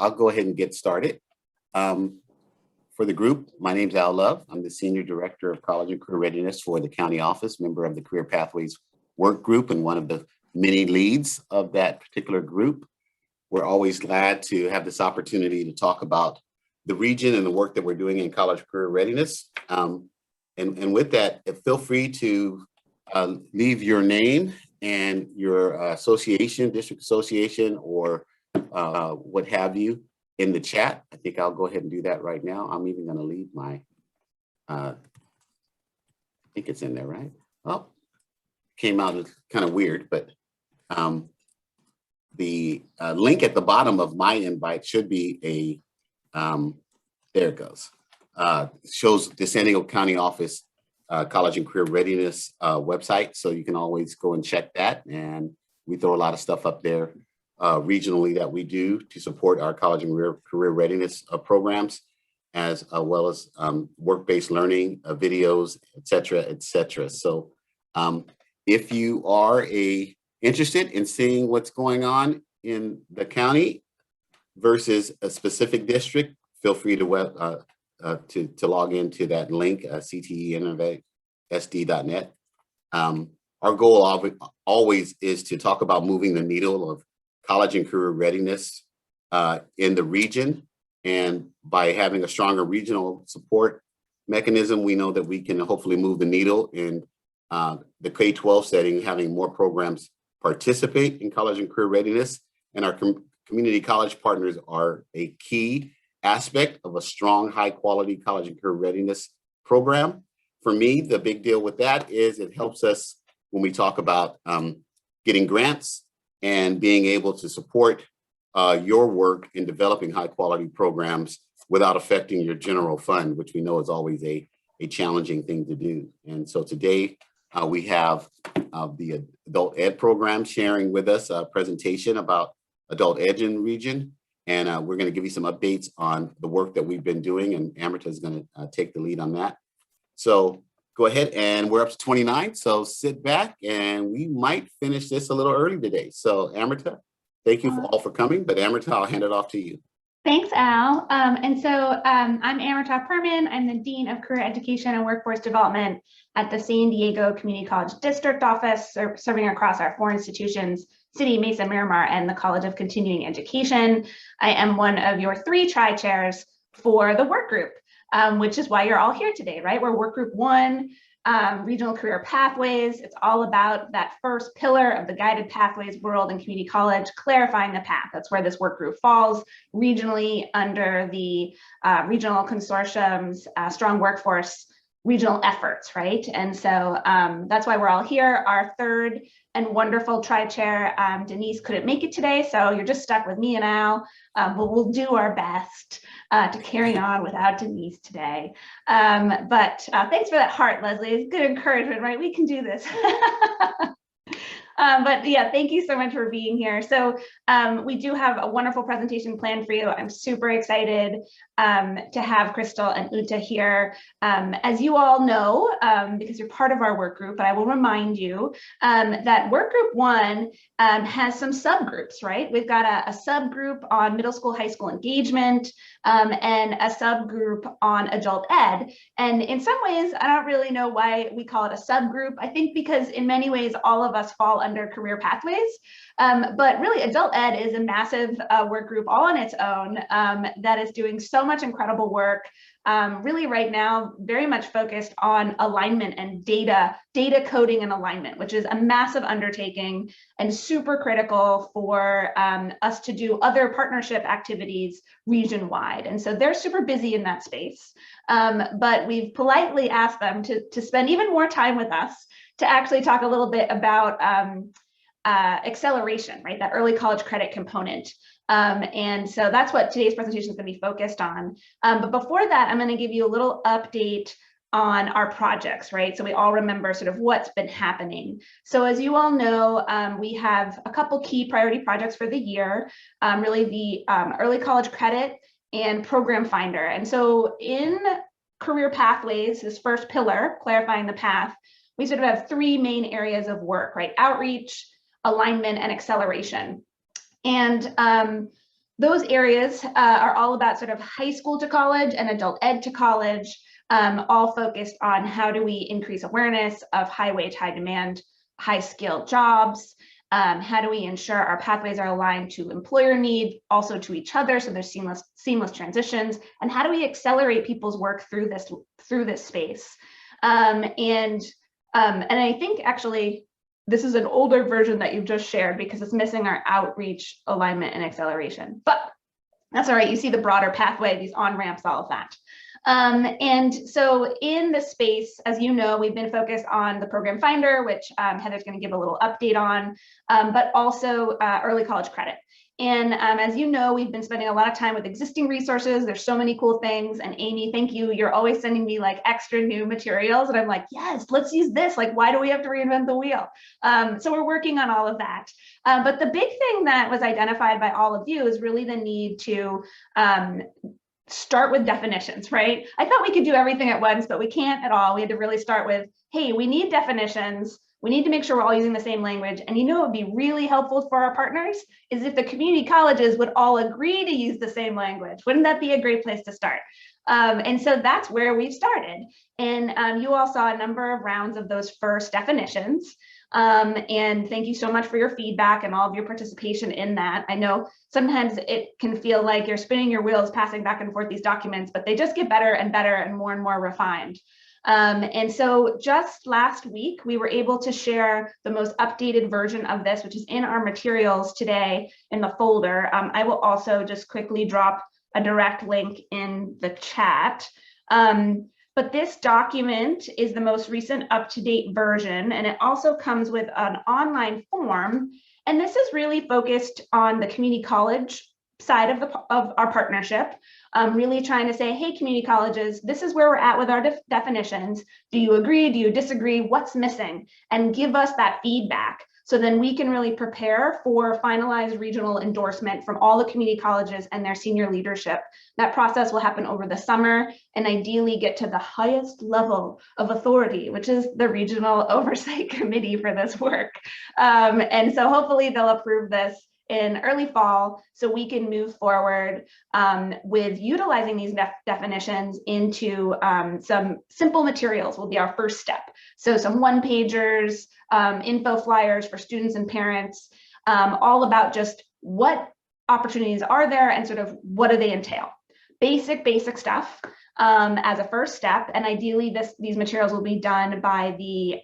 I'll go ahead and get started. For the group, my name is Al Love. I'm the Senior Director of College and Career Readiness for the County Office, member of the Career Pathways Work Group, and one of the many leads of that particular group. We're always glad to have this opportunity to talk about the region and the work that we're doing in college career readiness. And with that, feel free to leave your name and your association, district association, or what have you in the chat. I think I'll go ahead and do that right now. I'm even going to leave my, I think it's in there, right? Oh, came out kind of weird, but the link at the bottom of my invite should be a, there it goes. Shows the San Diego County Office College and Career Readiness website. So you can always go and check that. And we throw a lot of stuff up there regionally that we do to support our college and career readiness programs, as well as work-based learning, videos, et cetera, et cetera. So if you are interested in seeing what's going on in the county versus a specific district, feel free to log into that link, cteinnovatesd.net. Our goal always is to talk about moving the needle of college and career readiness in the region. And by having a stronger regional support mechanism, we know that we can hopefully move the needle in the K-12 setting, having more programs participate in college and career readiness. And our community college partners are a key aspect of a strong, high quality college and career readiness program. For me, the big deal with that is it helps us when we talk about getting grants and being able to support your work in developing high quality programs without affecting your general fund, which we know is always a challenging thing to do. And so today we have the adult ed program sharing with us a presentation about adult ed in the region. And we're going to give you some updates on the work that we've been doing, and Amrita is going to take the lead on that. So go ahead, and we're up to 29. So sit back, and we might finish this a little early today. So Amrita, thank you all for coming, but Amrita, I'll hand it off to you. Thanks, Al. I'm Amrita Perman. I'm the Dean of Career Education and Workforce Development at the San Diego Community College District Office, serving across our 4 institutions: City, Mesa, Miramar, and the College of Continuing Education. I am one of your 3 tri-chairs for the work group, which is why you're all here today, right? We're work group 1, regional career pathways. It's all about that first pillar of the guided pathways world and community college, clarifying the path. That's where this work group falls regionally under the regional consortium's strong workforce regional efforts, right? And so that's why we're all here. Our 3rd and wonderful tri-chair, Denise, couldn't make it today, so you're just stuck with me and Al, but we'll do our best to carry on without Denise today. But thanks for that heart, Leslie. It's good encouragement, right? We can do this. But yeah, thank you so much for being here. So we do have a wonderful presentation planned for you. I'm super excited to have Crystal and Uta here. As you all know, because you're part of our work group, but I will remind you that work group 1 has some subgroups, right? We've got a subgroup on middle school, high school engagement, and a subgroup on adult ed. And in some ways, I don't really know why we call it a subgroup. I think because in many ways, all of us fall under career pathways. But really, adult ed is a massive work group all on its own that is doing so much incredible work. Really right now, very much focused on alignment and data coding and alignment, which is a massive undertaking and super critical for us to do other partnership activities region-wide. And so they're super busy in that space. But we've politely asked them to spend even more time with us to actually talk a little bit about acceleration, right? That early college credit component. And so that's what today's presentation is going to be focused on. But before that, I'm going to give you a little update on our projects, right? So we all remember sort of what's been happening. So as you all know, we have a couple key priority projects for the year, really the early college credit and program finder. And so in career pathways, this first pillar, clarifying the path, we sort of have three main areas of work, right? Outreach, alignment, and acceleration. And those areas are all about sort of high school to college and adult ed to college, all focused on how do we increase awareness of high wage, high demand, high skilled jobs. How do we ensure our pathways are aligned to employer need, also to each other, so there's seamless transitions, and how do we accelerate people's work through this space? And I think actually this is an older version that you've just shared because it's missing our outreach, alignment, and acceleration. But that's all right. You see the broader pathway, these on-ramps, all of that. And so in this space, as you know, we've been focused on the program finder, which Heather's going to give a little update on, but also early college credit. And as you know, we've been spending a lot of time with existing resources. There's so many cool things. And Amy, thank you. You're always sending me like extra new materials. And I'm like, yes, let's use this. Like, why do we have to reinvent the wheel? So we're working on all of that. But the big thing that was identified by all of you is really the need to start with definitions, right? I thought we could do everything at once, but we can't at all. We had to really start with, hey, we need definitions. We need to make sure we're all using the same language. And you know, it would be really helpful for our partners is if the community colleges would all agree to use the same language. Wouldn't that be a great place to start? And so that's where we've started. And you all saw a number of rounds of those first definitions. And thank you so much for your feedback and all of your participation in that. I know sometimes it can feel like you're spinning your wheels, passing back and forth these documents, but they just get better and better and more refined. And so just last week, we were able to share the most updated version of this, which is in our materials today in the folder. I will also just quickly drop a direct link in the chat. But this document is the most recent up-to-date version, and it also comes with an online form. And this is really focused on the community college side of our partnership, really trying to say, hey, community colleges, this is where we're at with our definitions. Do you agree? Do you disagree? What's missing? And give us that feedback. So then we can really prepare for finalized regional endorsement from all the community colleges and their senior leadership. That process will happen over the summer and ideally get to the highest level of authority, which is the Regional Oversight Committee for this work. And so hopefully they'll approve this in early fall so we can move forward with utilizing these definitions into some simple materials will be our first step. So some one-pagers, info flyers for students and parents, all about just what opportunities are there and sort of what do they entail. Basic stuff as a first step, and ideally these materials will be done by the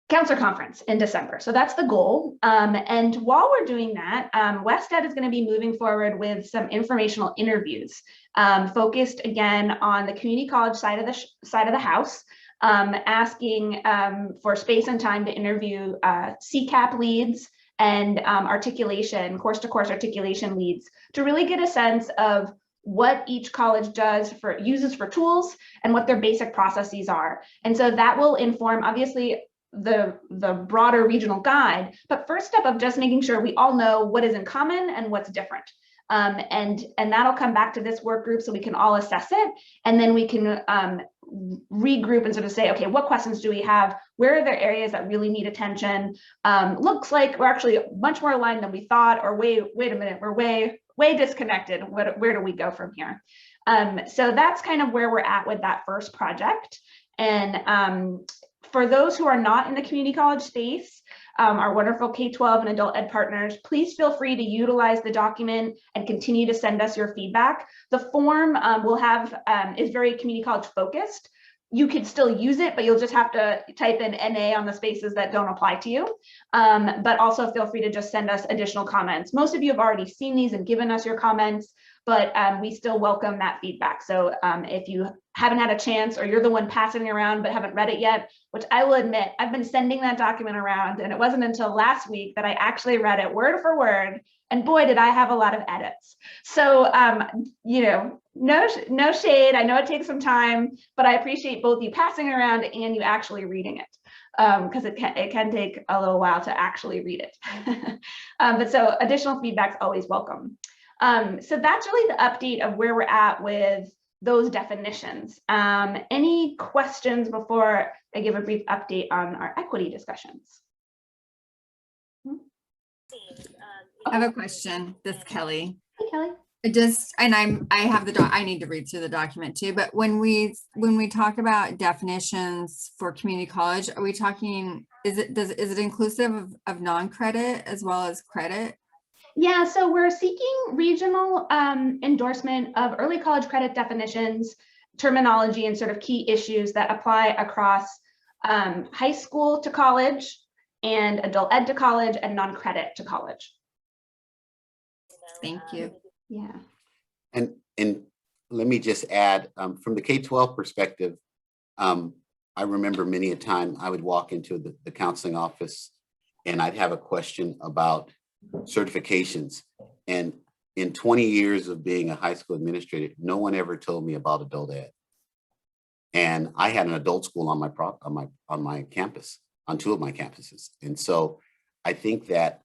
counselor conference in December. So that's the goal. And while we're doing that, WestEd is going to be moving forward with some informational interviews focused again on the community college side of the house, asking for space and time to interview CCAP leads and articulation, course-to-course articulation leads to really get a sense of what each college uses for tools and what their basic processes are. And so that will inform, obviously, the broader regional guide, but first step of just making sure we all know what is in common and what's different. And that'll come back to this work group so we can all assess it. And then we can regroup and sort of say, okay, what questions do we have? Where are there areas that really need attention? Looks like we're actually much more aligned than we thought, or wait a minute, we're way disconnected. Where do we go from here? So that's kind of where we're at with that first project. And for those who are not in the community college space, our wonderful K-12 and adult ed partners, please feel free to utilize the document and continue to send us your feedback. The form is very community college focused. You could still use it, but you'll just have to type in NA on the spaces that don't apply to you. But also feel free to just send us additional comments. Most of you have already seen these and given us your comments, but we still welcome that feedback. So if you haven't had a chance, or you're the one passing it around but haven't read it yet, which I will admit, I've been sending that document around, and it wasn't until last week that I actually read it word for word, and boy, did I have a lot of edits. So, you know, no shade. I know it takes some time, but I appreciate both you passing it around and you actually reading it, because it can take a little while to actually read it. But so additional feedback is always welcome. So that's really the update of where we're at with those definitions. Any questions before I give a brief update on our equity discussions? I have a question. This is Kelly. Hey, Kelly. I have I need to read through the document too, but when we talk about definitions for community college, are we talking, is it inclusive of non-credit as well as credit? Yeah, so we're seeking regional endorsement of early college credit definitions, terminology, and sort of key issues that apply across high school to college and adult ed to college and non-credit to college. Thank you. Yeah. And let me just add, from the K-12 perspective, I remember many a time I would walk into the counseling office and I'd have a question about certifications. And in 20 years of being a high school administrator, no one ever told me about adult ed. And I had an adult school on my campus, on 2 of my campuses. And so I think that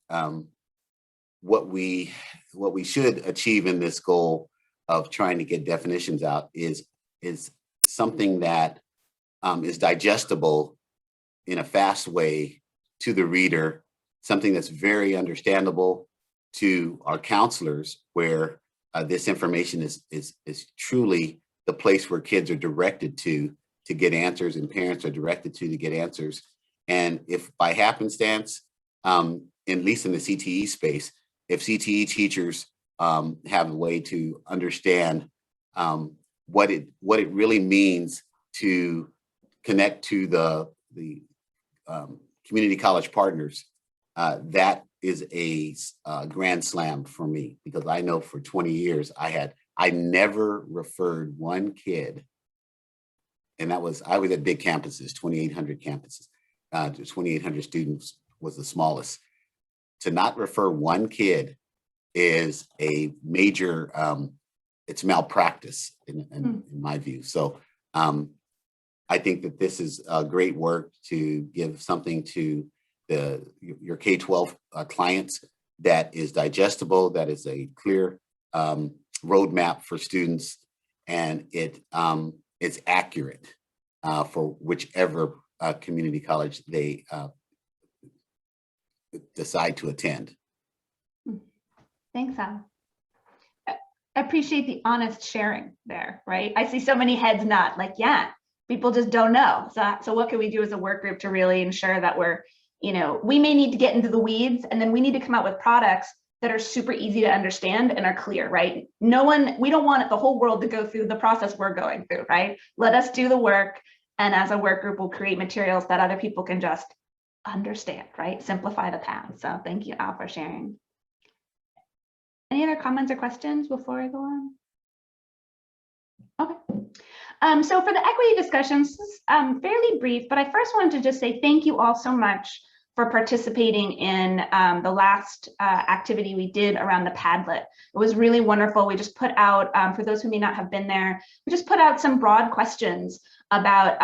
what we should achieve in this goal of trying to get definitions out is something that is digestible in a fast way to the reader, something that's very understandable to our counselors, where this information is truly the place where kids are directed to get answers, and parents are directed to get answers. And if by happenstance, at least in the CTE space, if CTE teachers have a way to understand what it really means to connect to the community college partners, that is a grand slam for me, because I know for 20 years I never referred one kid, and I was at big campuses, 2,800 campuses, 2,800 students was the smallest. To not refer one kid is a major, it's malpractice in my view. So I think that this is great work to give something to your K-12 clients that is digestible, that is a clear roadmap for students, and it's accurate for whichever community college they decide to attend. Thanks, Al. I appreciate the honest sharing there, right? I see so many heads nod, like, yeah, people just don't know. So what can we do as a work group to really ensure that we're, we may need to get into the weeds, and then we need to come out with products that are super easy to understand and are clear, right? We don't want the whole world to go through the process we're going through, right? Let us do the work. And as a work group, we'll create materials that other people can just understand, right? Simplify the path. So thank you, Al, for sharing. Any other comments or questions before I go on? Okay. So for the equity discussions, this is fairly brief, but I first wanted to just say thank you all so much for participating in the last activity we did around the Padlet. It was really wonderful. We just put out, for those who may not have been there, we just put out some broad questions about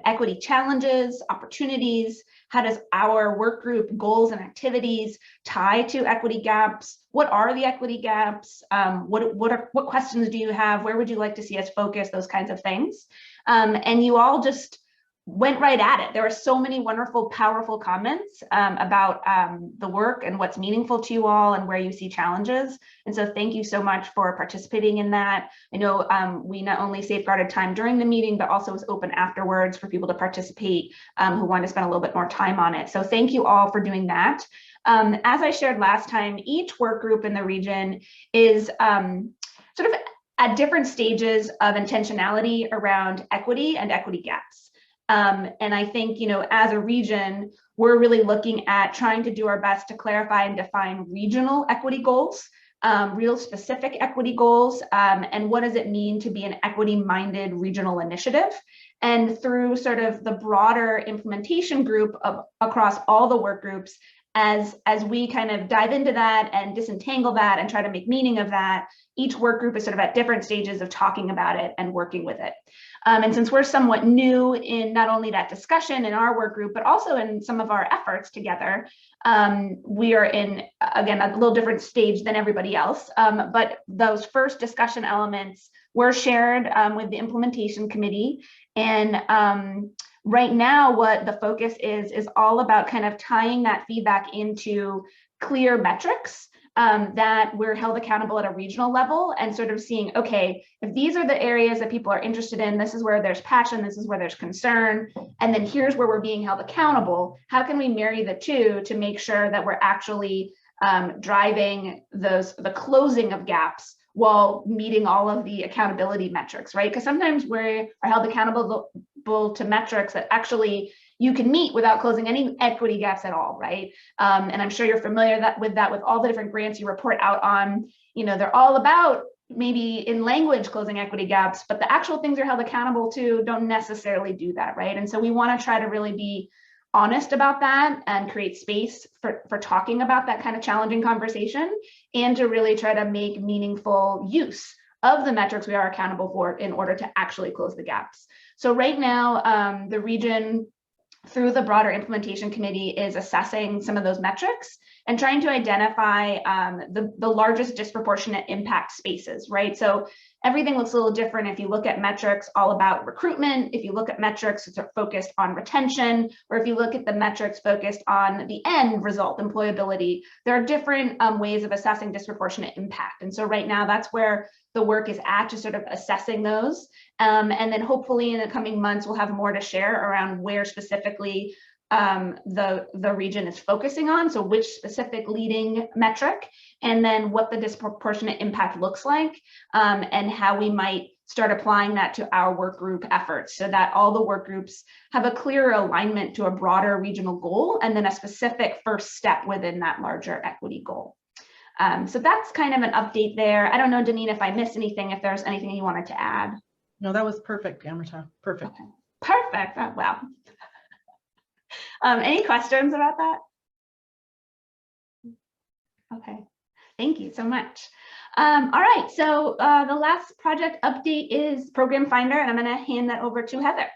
equity challenges, opportunities. How does our work group goals and activities tie to equity gaps? What are the equity gaps? What questions do you have? Where would you like to see us focus? Those kinds of things. And you all just went right at it. There were so many wonderful, powerful comments about the work and what's meaningful to you all and where you see challenges. And so thank you so much for participating in that. I know we not only safeguarded time during the meeting, but also was open afterwards for people to participate who want to spend a little bit more time on it. So thank you all for doing that. As I shared last time, each work group in the region is sort of at different stages of intentionality around equity and equity gaps. And I think, as a region, we're really looking at trying to do our best to clarify and define regional equity goals, real specific equity goals, and what does it mean to be an equity-minded regional initiative. And through sort of the broader implementation group across all the work groups, as we kind of dive into that and disentangle that and try to make meaning of that, each work group is sort of at different stages of talking about it and working with it. And since we're somewhat new in not only that discussion in our work group, but also in some of our efforts together, we are in, again, a little different stage than everybody else. But those first discussion elements were shared with the implementation committee. And right now, what the focus is all about kind of tying that feedback into clear metrics that we're held accountable at a regional level and sort of seeing, okay, if these are the areas that people are interested in, this is where there's passion, this is where there's concern, and then here's where we're being held accountable. How can we marry the two to make sure that we're actually driving the closing of gaps while meeting all of the accountability metrics, right? Because sometimes we are held accountable to metrics that actually you can meet without closing any equity gaps at all, right? And I'm sure you're familiar with all the different grants you report out on. You know, they're all about maybe in language closing equity gaps, but the actual things you're held accountable to don't necessarily do that, right? And so we want to try to really be honest about that and create space for talking about that kind of challenging conversation, and to really try to make meaningful use of the metrics we are accountable for in order to actually close the gaps. So right now, the region, through the broader implementation committee, is assessing some of those metrics and trying to identify the largest disproportionate impact spaces, right? So everything looks a little different if you look at metrics all about recruitment, if you look at metrics that are focused on retention, or if you look at the metrics focused on the end result, employability. There are different ways of assessing disproportionate impact. And so right now, that's where the work is at, to sort of assessing those. And then hopefully in the coming months, we'll have more to share around where specifically the region is focusing on, so which specific leading metric, and then what the disproportionate impact looks like, and how we might start applying that to our work group efforts, so that all the work groups have a clearer alignment to a broader regional goal, and then a specific first step within that larger equity goal. So that's kind of an update there. I don't know, Deneen, if I missed anything, if there's anything you wanted to add. No, that was perfect, Amrita. Perfect. Okay. Perfect. Oh, wow. Any questions about that? Okay, thank you so much. All right, so the last project update is Program Finder, and I'm going to hand that over to Heather.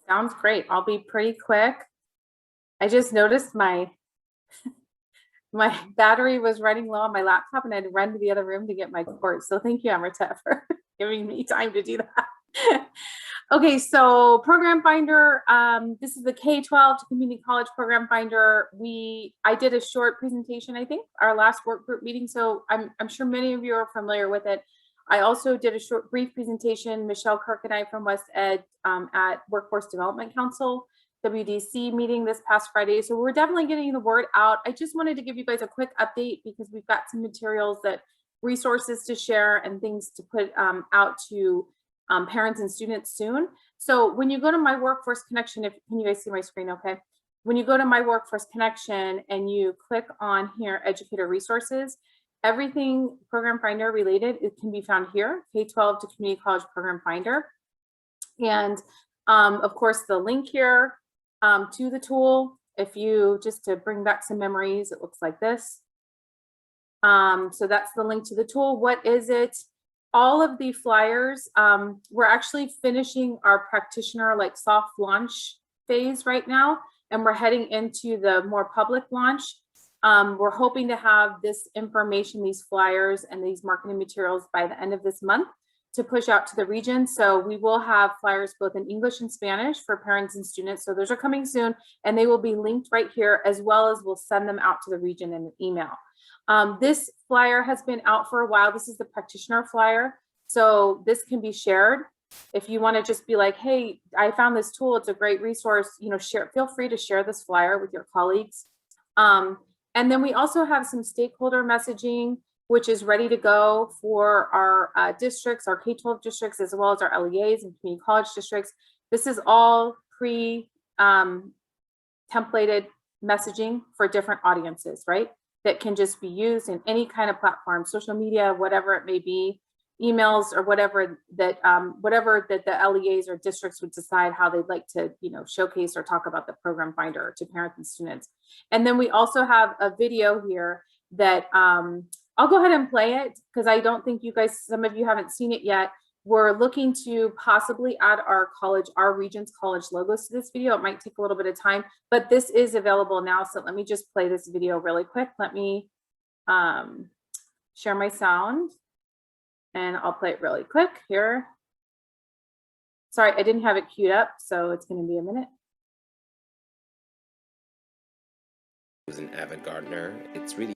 Sounds great. I'll be pretty quick. I just noticed my battery was running low on my laptop, and I had to run to the other room to get my cord. So thank you, Amrita, for giving me time to do that. Okay, so Program Finder, this is the K-12 to Community College Program Finder. I did a short presentation, I think, our last work group meeting, so I'm sure many of you are familiar with it. I also did a brief presentation, Michelle Kirk and I from West Ed, at Workforce Development Council, WDC meeting this past Friday. So we're definitely getting the word out. I just wanted to give you guys a quick update because we've got some materials, resources to share and things to put out to parents and students soon. So when you go to My Workforce Connection, can you guys see my screen okay? When you go to My Workforce Connection and you click on here, Educator Resources, everything Program Finder related, it can be found here, K-12 to Community College Program Finder. And of course, the link here to the tool, if you, just to bring back some memories, it looks like this. So that's the link to the tool. What is it? All of the flyers, we're actually finishing our practitioner soft launch phase right now, and we're heading into the more public launch. We're hoping to have this information, these flyers and these marketing materials by the end of this month to push out to the region. So we will have flyers both in English and Spanish for parents and students. So those are coming soon, and they will be linked right here, as well as we'll send them out to the region in an email. This flyer has been out for a while. This is the practitioner flyer. So this can be shared. If you want to just be like, hey, I found this tool, it's a great resource, feel free to share this flyer with your colleagues. And then we also have some stakeholder messaging, which is ready to go for our districts, our K-12 districts, as well as our LEAs and community college districts. This is all templated messaging for different audiences, right? That can just be used in any kind of platform, social media, whatever it may be, emails, or whatever that the LEAs or districts would decide how they'd like to, showcase or talk about the Program Finder to parents and students. And then we also have a video here that I'll go ahead and play it because I don't think you guys, some of you haven't seen it yet. We're looking to possibly add our region's college logos to this video. It might take a little bit of time, but this is available now. So let me just play this video really quick. Let me share my sound and I'll play it really quick here. Sorry, I didn't have it queued up, so it's going to be a minute. Who's an avid gardener, it's really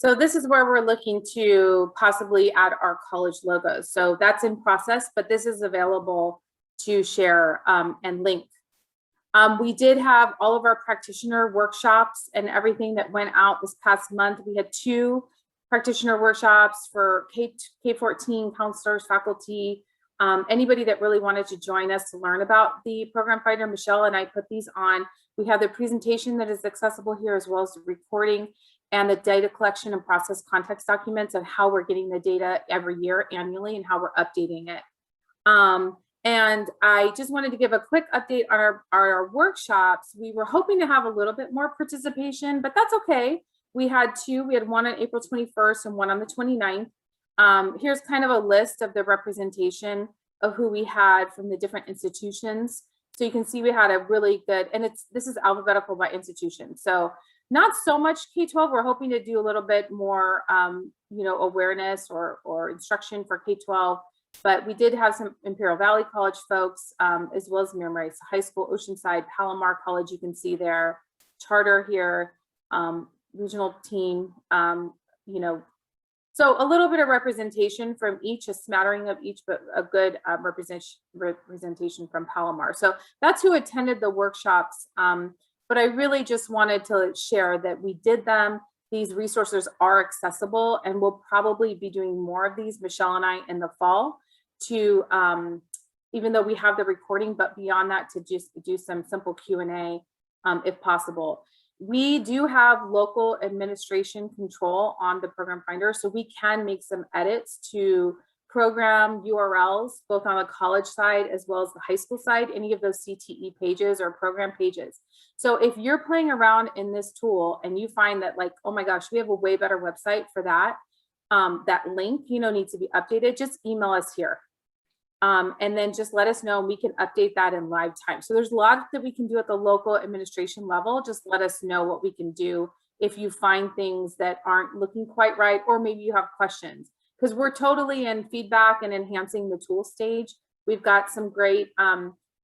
So this is where we're looking to possibly add our college logos. So that's in process, but this is available to share and link. We did have all of our practitioner workshops and everything that went out this past month. We had 2 practitioner workshops for K-14 counselors, faculty, anybody that really wanted to join us to learn about the program finder. Michelle and I put these on. We have the presentation that is accessible here, as well as the recording and the data collection and process context documents of how we're getting the data every year annually and how we're updating it. And I just wanted to give a quick update on our workshops. We were hoping to have a little bit more participation, but that's okay. We had 2. We had one on April 21st and one on the 29th. Here's kind of a list of the representation of who we had from the different institutions. So you can see we had a really good, and this is alphabetical by institution. So not so much K-12. We're hoping to do a little bit more, awareness or instruction for K-12. But we did have some Imperial Valley College folks, as well as Mira High School, Oceanside, Palomar College, you can see there, charter here, regional team, so a little bit of representation from each, a smattering of each, but a good representation from Palomar. So that's who attended the workshops. But I really just wanted to share that we did them. These resources are accessible, and we'll probably be doing more of these, Michelle and I, in the fall, to even though we have the recording, but beyond that, to just do some simple Q&A if possible. We do have local administration control on the program finder, so we can make some edits to program URLs, both on the college side as well as the high school side, any of those CTE pages or program pages. So if you're playing around in this tool and you find that, like, oh my gosh, we have a way better website for that, that link, needs to be updated, just email us here. And then just let us know, and we can update that in live time. So there's a lot that we can do at the local administration level. Just let us know what we can do if you find things that aren't looking quite right, or maybe you have questions, because we're totally in feedback and enhancing the tool stage. We've got some great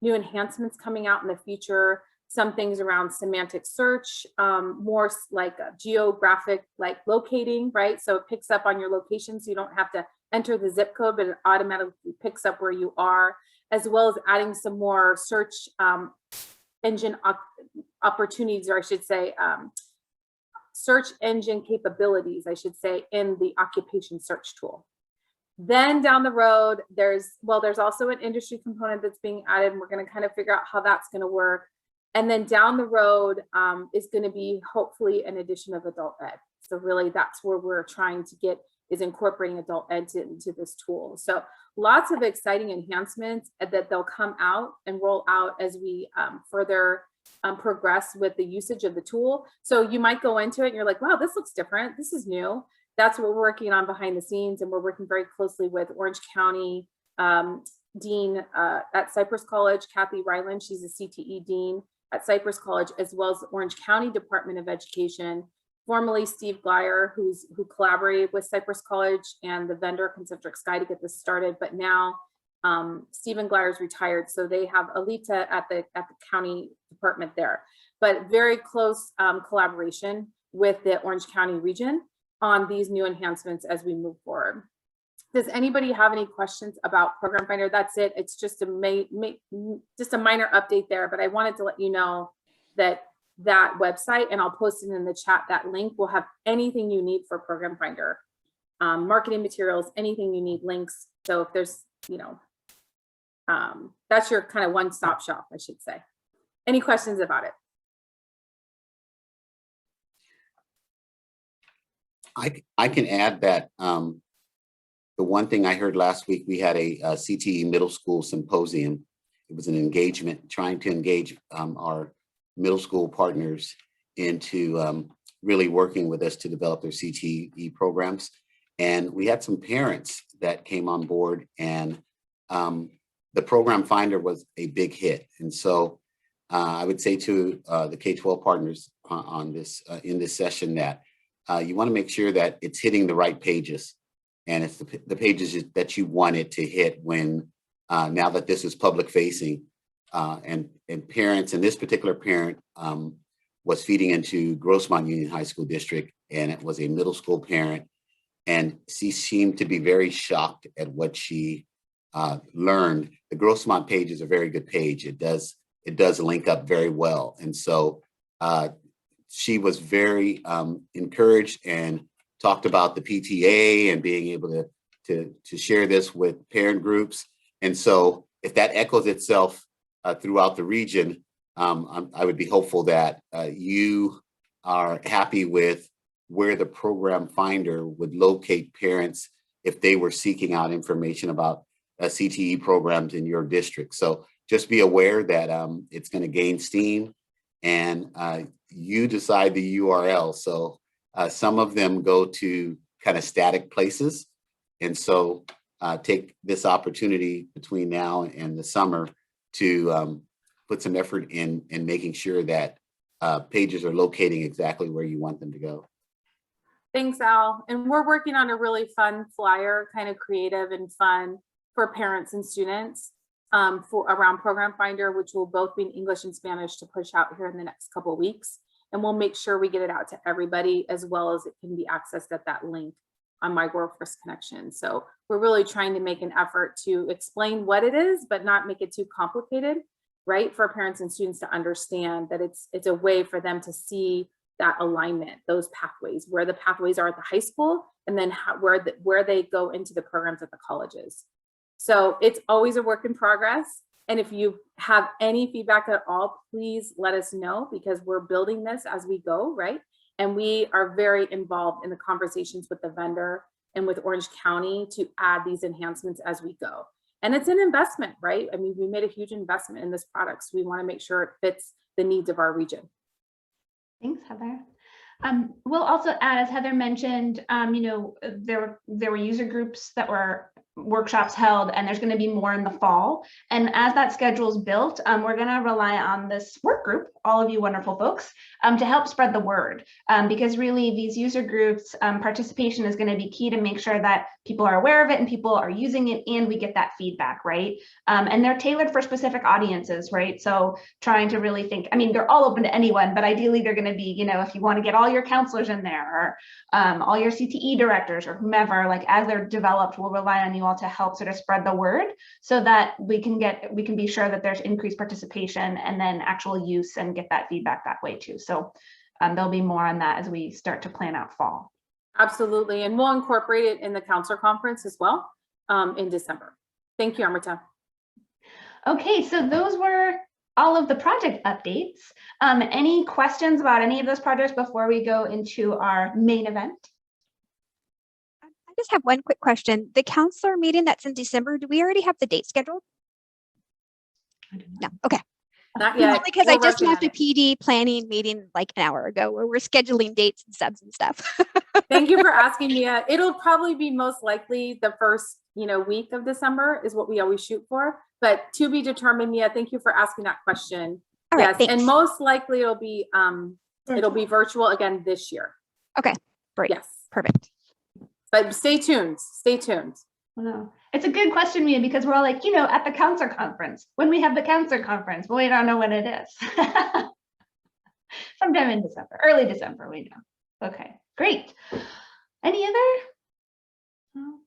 new enhancements coming out in the future, some things around semantic search, more like geographic, like locating, right? So it picks up on your location, so you don't have to enter the zip code, but it automatically picks up where you are, as well as adding some more search engine opportunities, or I should say, search engine capabilities, I should say, in the occupation search tool. Then down the road, there's also an industry component that's being added, and we're going to kind of figure out how that's going to work. And then down the road is going to be hopefully an addition of adult ed. So really that's where we're trying to get, is incorporating adult ed into this tool. So lots of exciting enhancements that they'll come out and roll out as we further progress with the usage of the tool. So you might go into it and you're like, wow, this looks different. This is new. That's what we're working on behind the scenes. And we're working very closely with Orange County Dean at Cypress College, Kathy Ryland. She's a CTE Dean at Cypress College, as well as the Orange County Department of Education, formerly Steve Glyer, who collaborated with Cypress College and the vendor Concentric Sky to get this started. But now Stephen Glyer's retired, so they have Alita at the county department there. But very close collaboration with the Orange County region on these new enhancements as we move forward. Does anybody have any questions about Program Finder? That's it. It's just a minor update there, but I wanted to let you know that that website, and I'll post it in the chat, that link will have anything you need for Program Finder, marketing materials, anything you need, links. So if there's, that's your kind of one-stop shop, I should say. Any questions about it? I can add that the one thing I heard last week, we had a CTE middle school symposium. It was an engagement, trying to engage our middle school partners into really working with us to develop their CTE programs. And we had some parents that came on board, and the Program Finder was a big hit. And so I would say to the K-12 partners on this in this session that you want to make sure that it's hitting the right pages, and it's the pages that you want it to hit when now that this is public facing, and parents, and this particular parent was feeding into Grossmont Union High School District, and it was a middle school parent. And she seemed to be very shocked at what she learned. The Grossmont page is a very good page. It does link up very well. And so she was very encouraged and talked about the PTA and being able to share this with parent groups. And so if that echoes itself throughout the region, I would be hopeful that you are happy with where the program finder would locate parents if they were seeking out information about CTE programs in your district. So just be aware that it's going to gain steam, and you decide the URL. So some of them go to kind of static places. And so take this opportunity between now and the summer to put some effort in making sure that pages are locating exactly where you want them to go. Thanks, Al. And we're working on a really fun flyer, kind of creative and fun for parents and students for around Program Finder, which will both be in English and Spanish to push out here in the next couple of weeks. And we'll make sure we get it out to everybody, as well as it can be accessed at that link on My Workforce Connection. So we're really trying to make an effort to explain what it is, but not make it too complicated, right? For parents and students to understand that it's a way for them to see that alignment, those pathways, where the pathways are at the high school, and then where they go into the programs at the colleges. So it's always a work in progress. And if you have any feedback at all, please let us know, because we're building this as we go, right? And we are very involved in the conversations with the vendor and with Orange County to add these enhancements as we go. And it's an investment, right? I mean, we made a huge investment in this product, so we want to make sure it fits the needs of our region. Thanks, Heather. We'll also add, as Heather mentioned, there were user groups that were workshops held, and there's going to be more in the fall. And as that schedule is built, we're going to rely on this work group, all of you wonderful folks, to help spread the word, because really these user groups participation is going to be key to make sure that people are aware of it and people are using it, and we get that feedback, right? And they're tailored for specific audiences, right? So trying to really think, I mean, they're all open to anyone, but ideally they're going to be, if you want to get all your counselors in there, or all your CTE directors or whomever, like as they're developed, we'll rely on you all to help sort of spread the word so that we can be sure that there's increased participation and then actual use and get that feedback that way too. So there'll be more on that as we start to plan out fall. Absolutely. And we'll incorporate it in the counselor conference as well in December. Thank you, Amrita. Okay, so those were all of the project updates. Any questions about any of those projects before we go into our main event? I just have one quick question. The counselor meeting that's in December, do we already have the date scheduled? No, okay. Not yet. Only because I just working left on a PD planning meeting like an hour ago where we're scheduling dates and subs and stuff. Thank you for asking, Mia. It'll probably be most likely the first, week of December is what we always shoot for, but to be determined. Mia, thank you for asking that question. All right, yes, thanks. and most likely it'll be virtual again this year. Okay, great. Yes, Perfect. but stay tuned. Stay tuned. Well, it's a good question, Mia, because we're all like, at the counselor conference, when we have the counselor conference, but we don't know when it is. Sometime in December, early December, we know. Okay, great. Any other? No?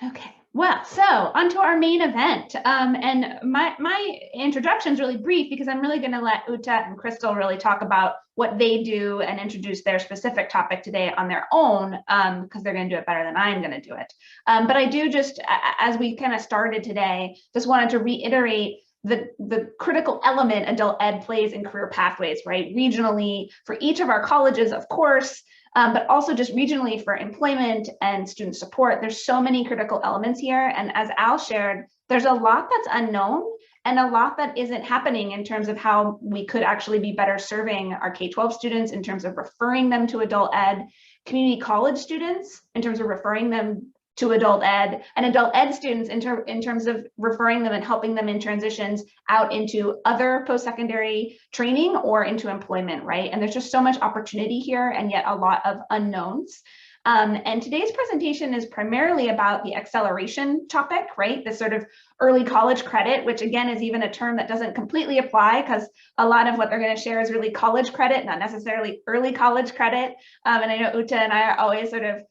Okay. Well, so onto our main event. And my introduction is really brief because I'm really going to let Uta and Crystal really talk about what they do and introduce their specific topic today on their own, because they're going to do it better than I'm going to do it. But I do just, as we kind of started today, just wanted to reiterate the critical element adult ed plays in career pathways, right? Regionally, for each of our colleges, of course, but also just regionally for employment and student support. There's so many critical elements here. And as Al shared, there's a lot that's unknown and a lot that isn't happening in terms of how we could actually be better serving our K-12 students in terms of referring them to adult ed, community college students in terms of referring them to adult ed, and adult ed students in terms of referring them and helping them in transitions out into other post-secondary training or into employment, right? And there's just so much opportunity here and yet a lot of unknowns. And today's presentation is primarily about the acceleration topic, right? The sort of early college credit, which again is even a term that doesn't completely apply because a lot of what they're going to share is really college credit, not necessarily early college credit. And I know Uta and I are always sort of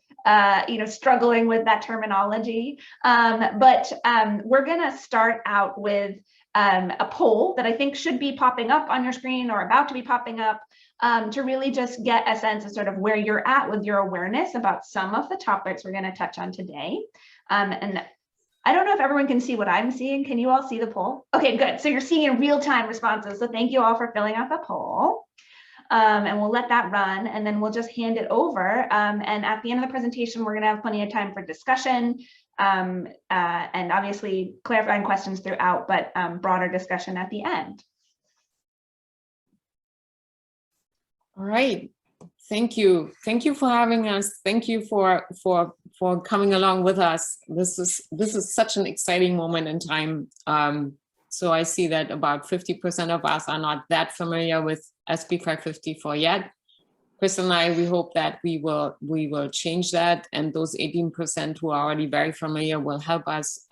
struggling with that terminology. But we're going to start out with a poll that I think should be popping up on your screen or about to be popping up to really just get a sense of sort of where you're at with your awareness about some of the topics we're going to touch on today. And I don't know if everyone can see what I'm seeing. Can you all see the poll? Okay, good. So you're seeing real-time responses. So thank you all for filling out the poll. And we'll let that run and then we'll just hand it over. And at the end of the presentation, we're going to have plenty of time for discussion and obviously clarifying questions throughout, but broader discussion at the end. All right. Thank you. Thank you for having us. Thank you for coming along with us. This is such an exciting moment in time. So I see that about 50% of us are not that familiar with SB 554 yet. Crystal and I, we hope that we will change that, and those 18% who are already very familiar will help us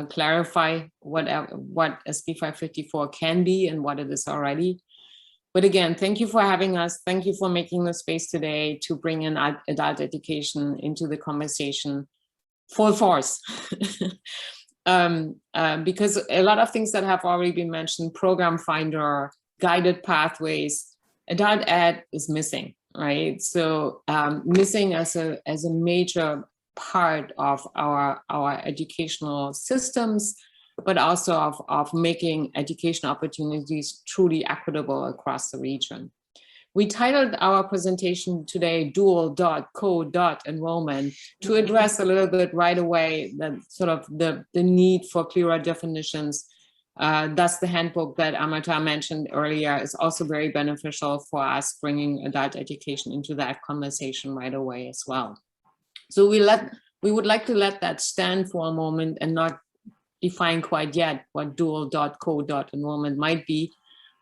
clarify what SB 554 can be and what it is already. But again, thank you for having us. Thank you for making the space today to bring in adult education into the conversation full force. Because a lot of things that have already been mentioned, program finder, guided pathways, adult ed is missing, right? So missing as a major part of our educational systems, but also of making education opportunities truly equitable across the region. We titled our presentation today dual.co.enrollment to address a little bit right away that sort of the need for clearer definitions. Thus the handbook that Amrita mentioned earlier is also very beneficial for us bringing adult education into that conversation right away as well. So we would like to let that stand for a moment and not define quite yet what dual.co.enrollment might be.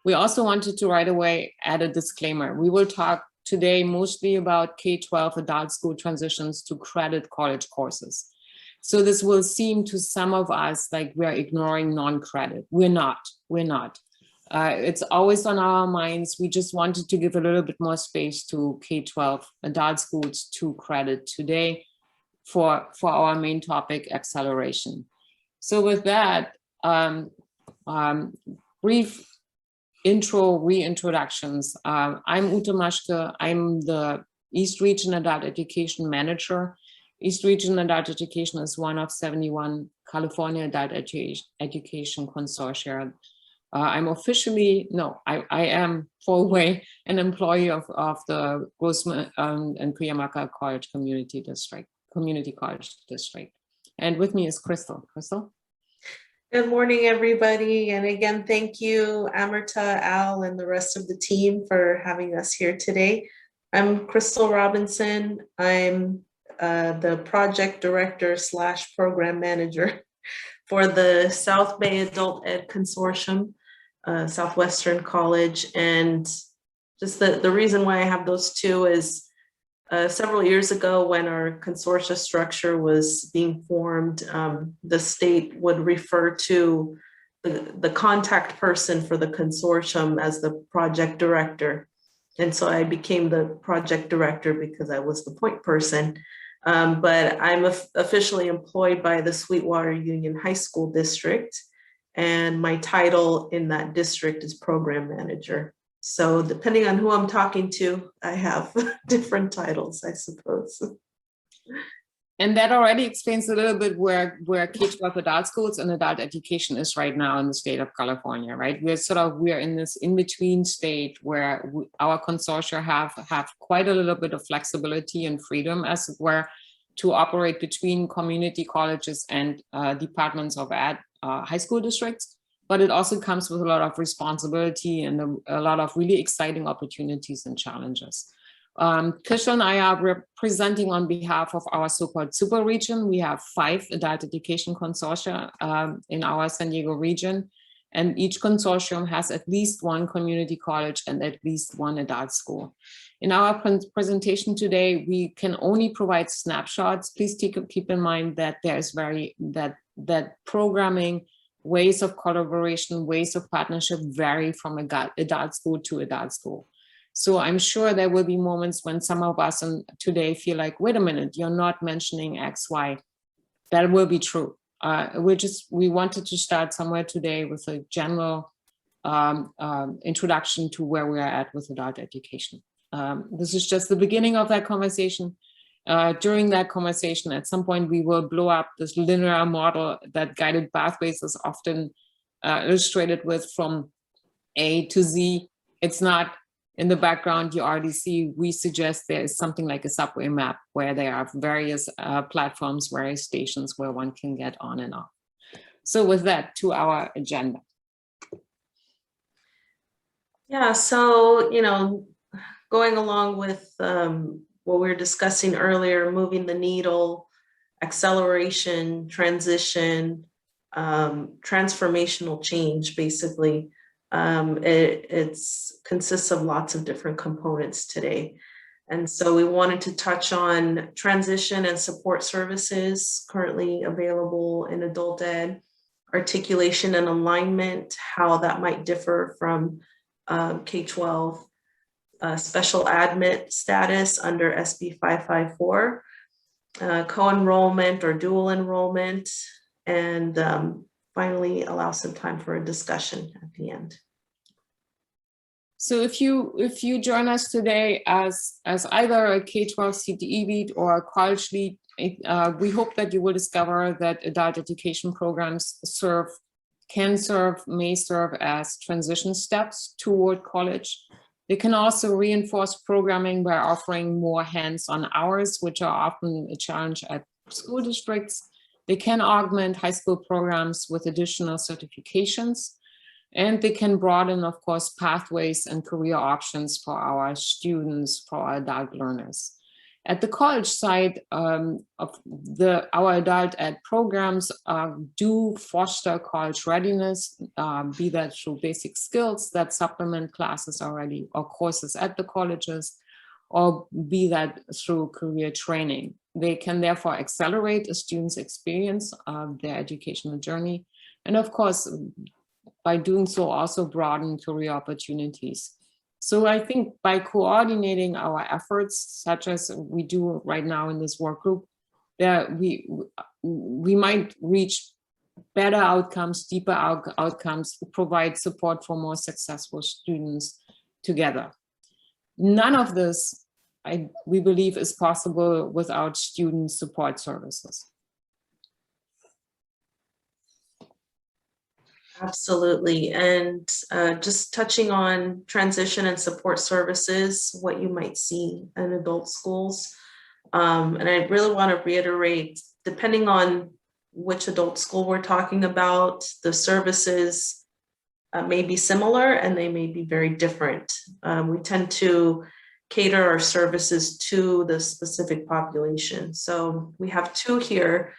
We also wanted to right away add a disclaimer. We will talk today mostly about K-12 adult school transitions to credit college courses. So this will seem to some of us like we're ignoring non-credit. We're not. It's always on our minds. We just wanted to give a little bit more space to K-12 adult schools to credit today for our main topic, acceleration. So with that, brief intro reintroductions. I'm Ute Maschke. I'm the East Region Adult Education Manager. East Region Adult Education is one of 71 California Adult Education Consortia. I'm officially, no, I am full way an employee of the Grossman and Cuyamaca College Community College District. And with me is Crystal. Crystal? Good morning, everybody. And again, thank you, Amrita, Al, and the rest of the team for having us here today. I'm Crystal Robinson. I'm the project director / program manager for the South Bay Adult Ed Consortium, Southwestern College. And just the reason why I have those two is several years ago when our consortia structure was being formed, the state would refer to the contact person for the consortium as the project director. And so I became the project director because I was the point person. But I'm officially employed by the Sweetwater Union High School District, and my title in that district is program manager. So depending on who I'm talking to, I have different titles, I suppose. And that already explains a little bit where K-12 adult schools and adult education is right now in the state of California, right? We're in this in-between state where our consortia have quite a little bit of flexibility and freedom as it were to operate between community colleges and departments of ed high school districts. But it also comes with a lot of responsibility and a lot of really exciting opportunities and challenges. Krishna and I are representing on behalf of our so-called super region. We have 5 adult education consortia in our San Diego region. And each consortium has at least one community college and at least one adult school. In our presentation today, we can only provide snapshots. Please keep in mind that there is that programming, ways of collaboration, ways of partnership vary from adult school to adult school. So I'm sure there will be moments when some of us today feel like, wait a minute, you're not mentioning X, Y. That will be true. We wanted to start somewhere today with a general introduction to where we are at with adult education. This is just the beginning of that conversation. During that conversation, at some point, we will blow up this linear model that guided pathways is often illustrated with from A to Z. It's not in the background, you already see, we suggest there is something like a subway map where there are various platforms, various stations where one can get on and off. So with that, to our agenda. Yeah, so, you know, going along with what we were discussing earlier, moving the needle, acceleration, transition, transformational change, basically. It consists of lots of different components today. And so we wanted to touch on transition and support services currently available in adult ed, articulation and alignment, how that might differ from K-12, special admit status under SB 554, co-enrollment or dual enrollment, and finally allow some time for a discussion at the end. So if you join us today as either a K-12 CTE lead or a college lead, we hope that you will discover that adult education programs may serve as transition steps toward college. They can also reinforce programming by offering more hands-on hours, which are often a challenge at school districts. They can augment high school programs with additional certifications, and they can broaden, of course, pathways and career options for our students, for our adult learners. At the college side, our adult ed programs do foster college readiness, be that through basic skills that supplement classes already or courses at the colleges, or be that through career training. They can therefore accelerate a student's experience of their educational journey. And of course, by doing so, also broaden career opportunities. So I think by coordinating our efforts, such as we do right now in this work group, that we might reach better outcomes, deeper outcomes, provide support for more successful students together. None of this, we believe, is possible without student support services. Absolutely. And just touching on transition and support services, what you might see in adult schools. And I really want to reiterate, depending on which adult school we're talking about, the services may be similar and they may be very different. We tend to cater our services to the specific population. So we have two here.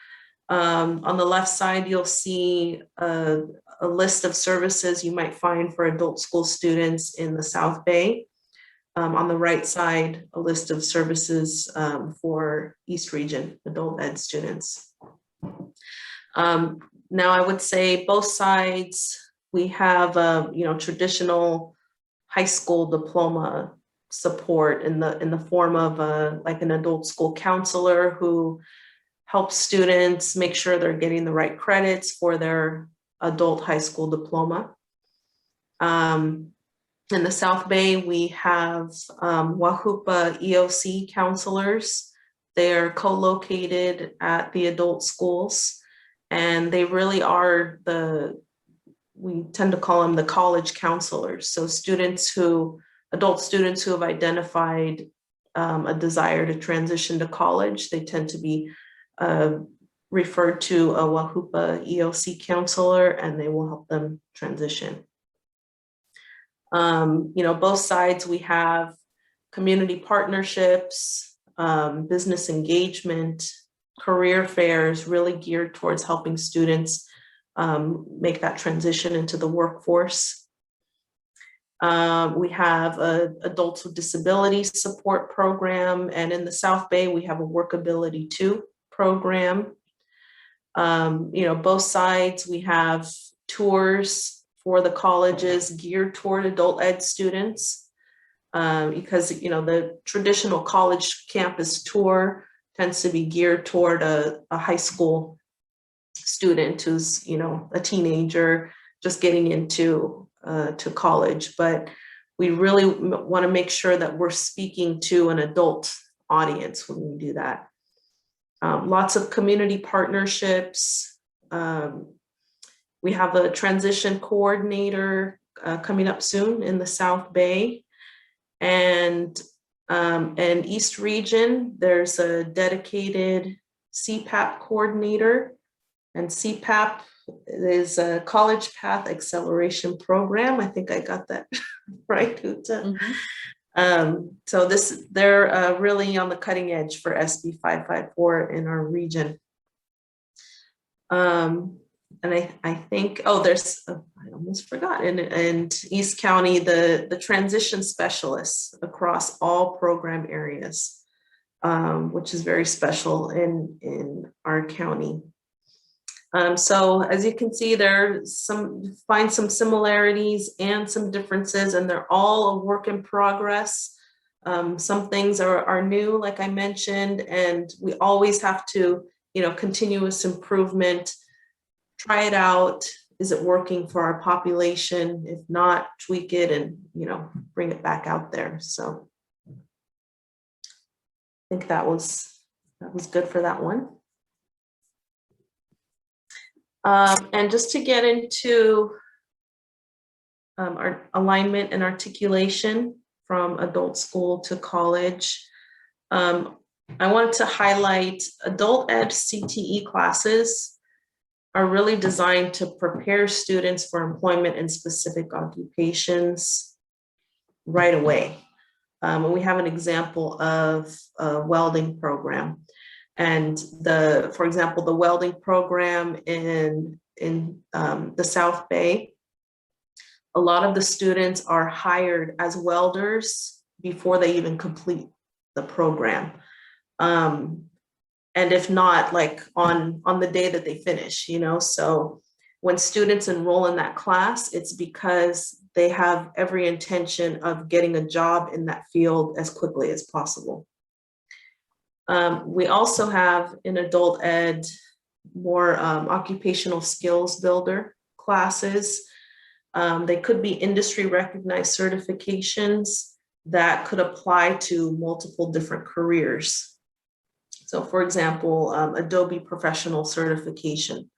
On the left side, you'll see a list of services you might find for adult school students in the South Bay. On the right side, a list of services for East Region adult ed students. Now, I would say both sides, we have traditional high school diploma support in the form of like an adult school counselor who helps students make sure they're getting the right credits for their adult high school diploma. In the South Bay, we have WAHUPA EOC counselors. They are co-located at the adult schools, and they really are we tend to call them the college counselors. So adult students who have identified a desire to transition to college, they tend to be referred to a WAHUPA EOC counselor, and they will help them transition. Both sides, we have community partnerships, business engagement, career fairs, really geared towards helping students make that transition into the workforce. We have a adults with disabilities support program, and in the South Bay, we have a Workability 2 program. Both sides, we have tours for the colleges geared toward adult ed students, because the traditional college campus tour tends to be geared toward a high school student who's a teenager just getting into to college. But we really want to make sure that we're speaking to an adult audience when we do that. Lots of community partnerships. We have a transition coordinator coming up soon in the South Bay. And East Region, there's a dedicated CPAP coordinator. And CPAP is a College Path Acceleration Program. I think I got that right, Uta. So they're really on the cutting edge for SB 554 in our region. And I think, I almost forgot, in East County, the transition specialists across all program areas, which is very special in our county. So as you can see, find some similarities and some differences, and they're all a work in progress. Some things are new, like I mentioned, and we always have to, continuous improvement, try it out. Is it working for our population? If not, tweak it and, bring it back out there. So I think that was good for that one. And just to get into our alignment and articulation from adult school to college, I wanted to highlight adult ed CTE classes are really designed to prepare students for employment in specific occupations right away. And we have an example of a welding program. And for example, the welding program in the South Bay, a lot of the students are hired as welders before they even complete the program. And if not, like on the day that they finish, so when students enroll in that class, it's because they have every intention of getting a job in that field as quickly as possible. We also have in adult ed more occupational skills builder classes. They could be industry recognized certifications that could apply to multiple different careers. So for example, Adobe Professional Certification.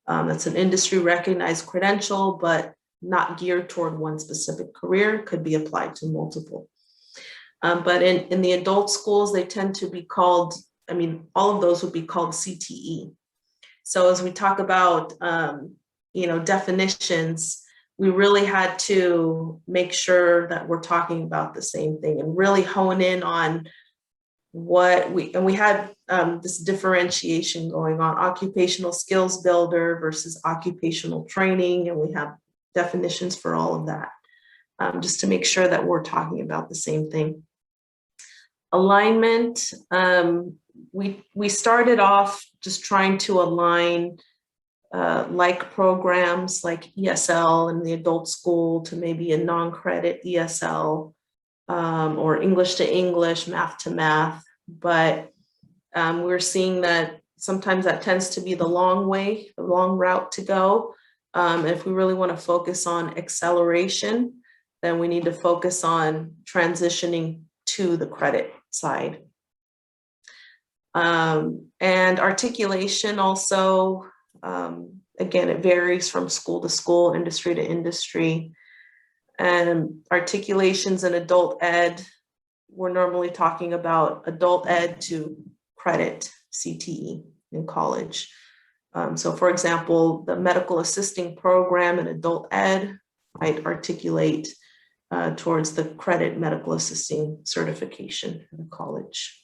That's an industry recognized credential, but not geared toward one specific career, could be applied to multiple. But in the adult schools, they tend to be called, all of those would be called CTE. So as we talk about, definitions, we really had to make sure that we're talking about the same thing and really hone in on we had this differentiation going on, occupational skills builder versus occupational training, and we have definitions for all of that, just to make sure that we're talking about the same thing. Alignment, we started off just trying to align like programs like ESL in the adult school to maybe a non-credit ESL, or English to English, math to math. But we're seeing that sometimes that tends to be the long route to go. If we really want to focus on acceleration, then we need to focus on transitioning to the credit side. And articulation also, again, it varies from school to school, industry to industry. And articulations in adult ed, we're normally talking about adult ed to credit CTE in college. So for example, the medical assisting program in adult ed might articulate towards the credit medical assisting certification in college.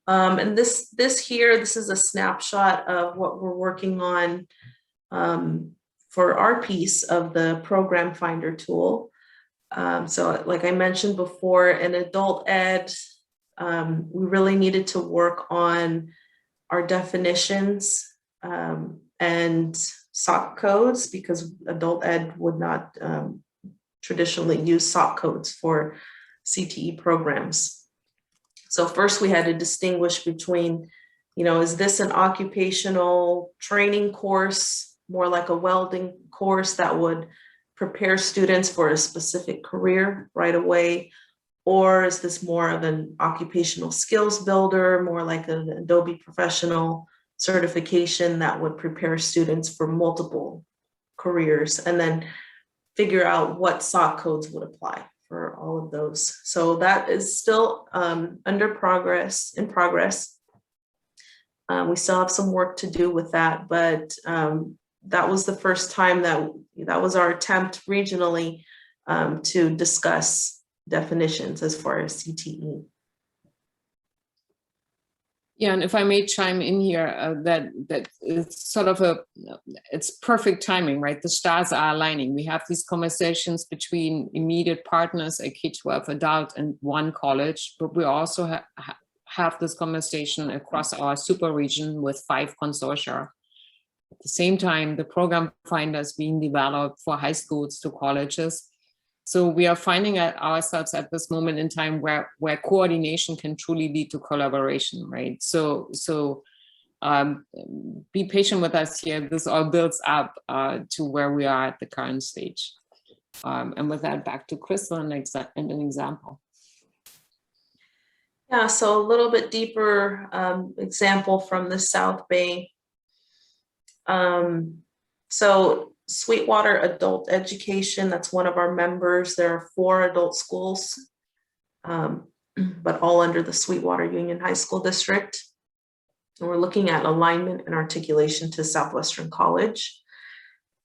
And this is a snapshot of what we're working on for our piece of the Program Finder tool. So like I mentioned before, in adult ed, we really needed to work on our definitions and SOC codes, because adult ed would not traditionally use SOC codes for CTE programs. So first we had to distinguish between, is this an occupational training course, more like a welding course that would prepare students for a specific career right away? Or is this more of an occupational skills builder, more like an Adobe professional certification that would prepare students for multiple careers, and then figure out what SOC codes would apply for all of those. So that is still in progress. We still have some work to do with that, but that was the first time that was our attempt regionally to discuss definitions as far as CTE. Yeah, and if I may chime in here, that it's sort of it's perfect timing, right? The stars are aligning. We have these conversations between immediate partners, a K-12 adult and one college, but we also have this conversation across our super region with 5 consortia. At the same time, the program finder is being developed for high schools to colleges. So we are finding ourselves at this moment in time where coordination can truly lead to collaboration, right? So be patient with us here. This all builds up to where we are at the current stage. And with that, back to Crystal and an example. Yeah, so a little bit deeper example from the South Bay. So Sweetwater Adult Education, that's one of our members. There are 4 adult schools, but all under the Sweetwater Union High School District. And we're looking at alignment and articulation to Southwestern College.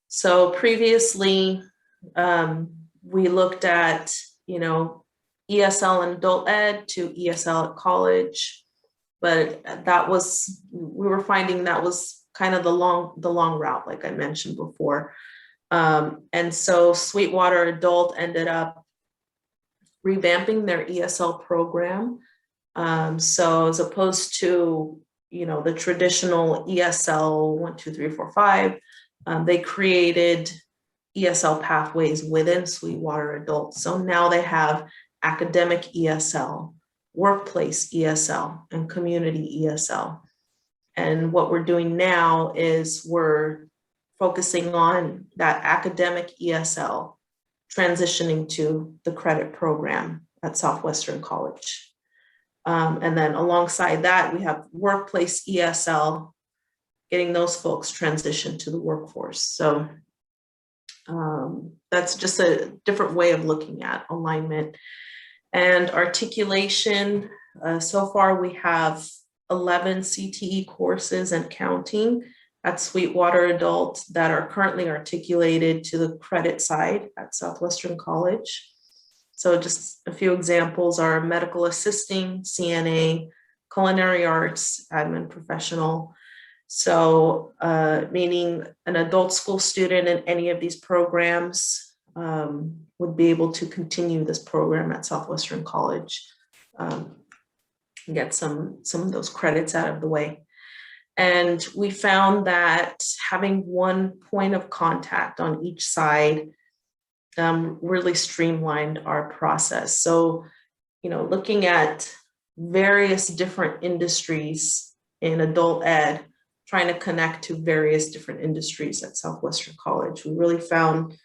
So previously, we looked at, ESL and adult ed to ESL at college, but we were finding that was kind of the long route, like I mentioned before. And so Sweetwater Adult ended up revamping their ESL program. So as opposed to, the traditional ESL 1, 2, 3, 4, 5, they created ESL pathways within Sweetwater Adult. So now they have academic ESL, workplace ESL, and community ESL. And what we're doing now is we're focusing on that academic ESL transitioning to the credit program at Southwestern College. And then alongside that, we have workplace ESL, getting those folks transitioned to the workforce. So that's just a different way of looking at alignment and articulation. So far, we have 11 CTE courses and counting at Sweetwater Adult that are currently articulated to the credit side at Southwestern College. So just a few examples are medical assisting, CNA, culinary arts, admin professional. So meaning an adult school student in any of these programs would be able to continue this program at Southwestern College, get some of those credits out of the way. And we found that having one point of contact on each side really streamlined our process. So, looking at various different industries in adult ed, trying to connect to various different industries at Southwestern College, we really found,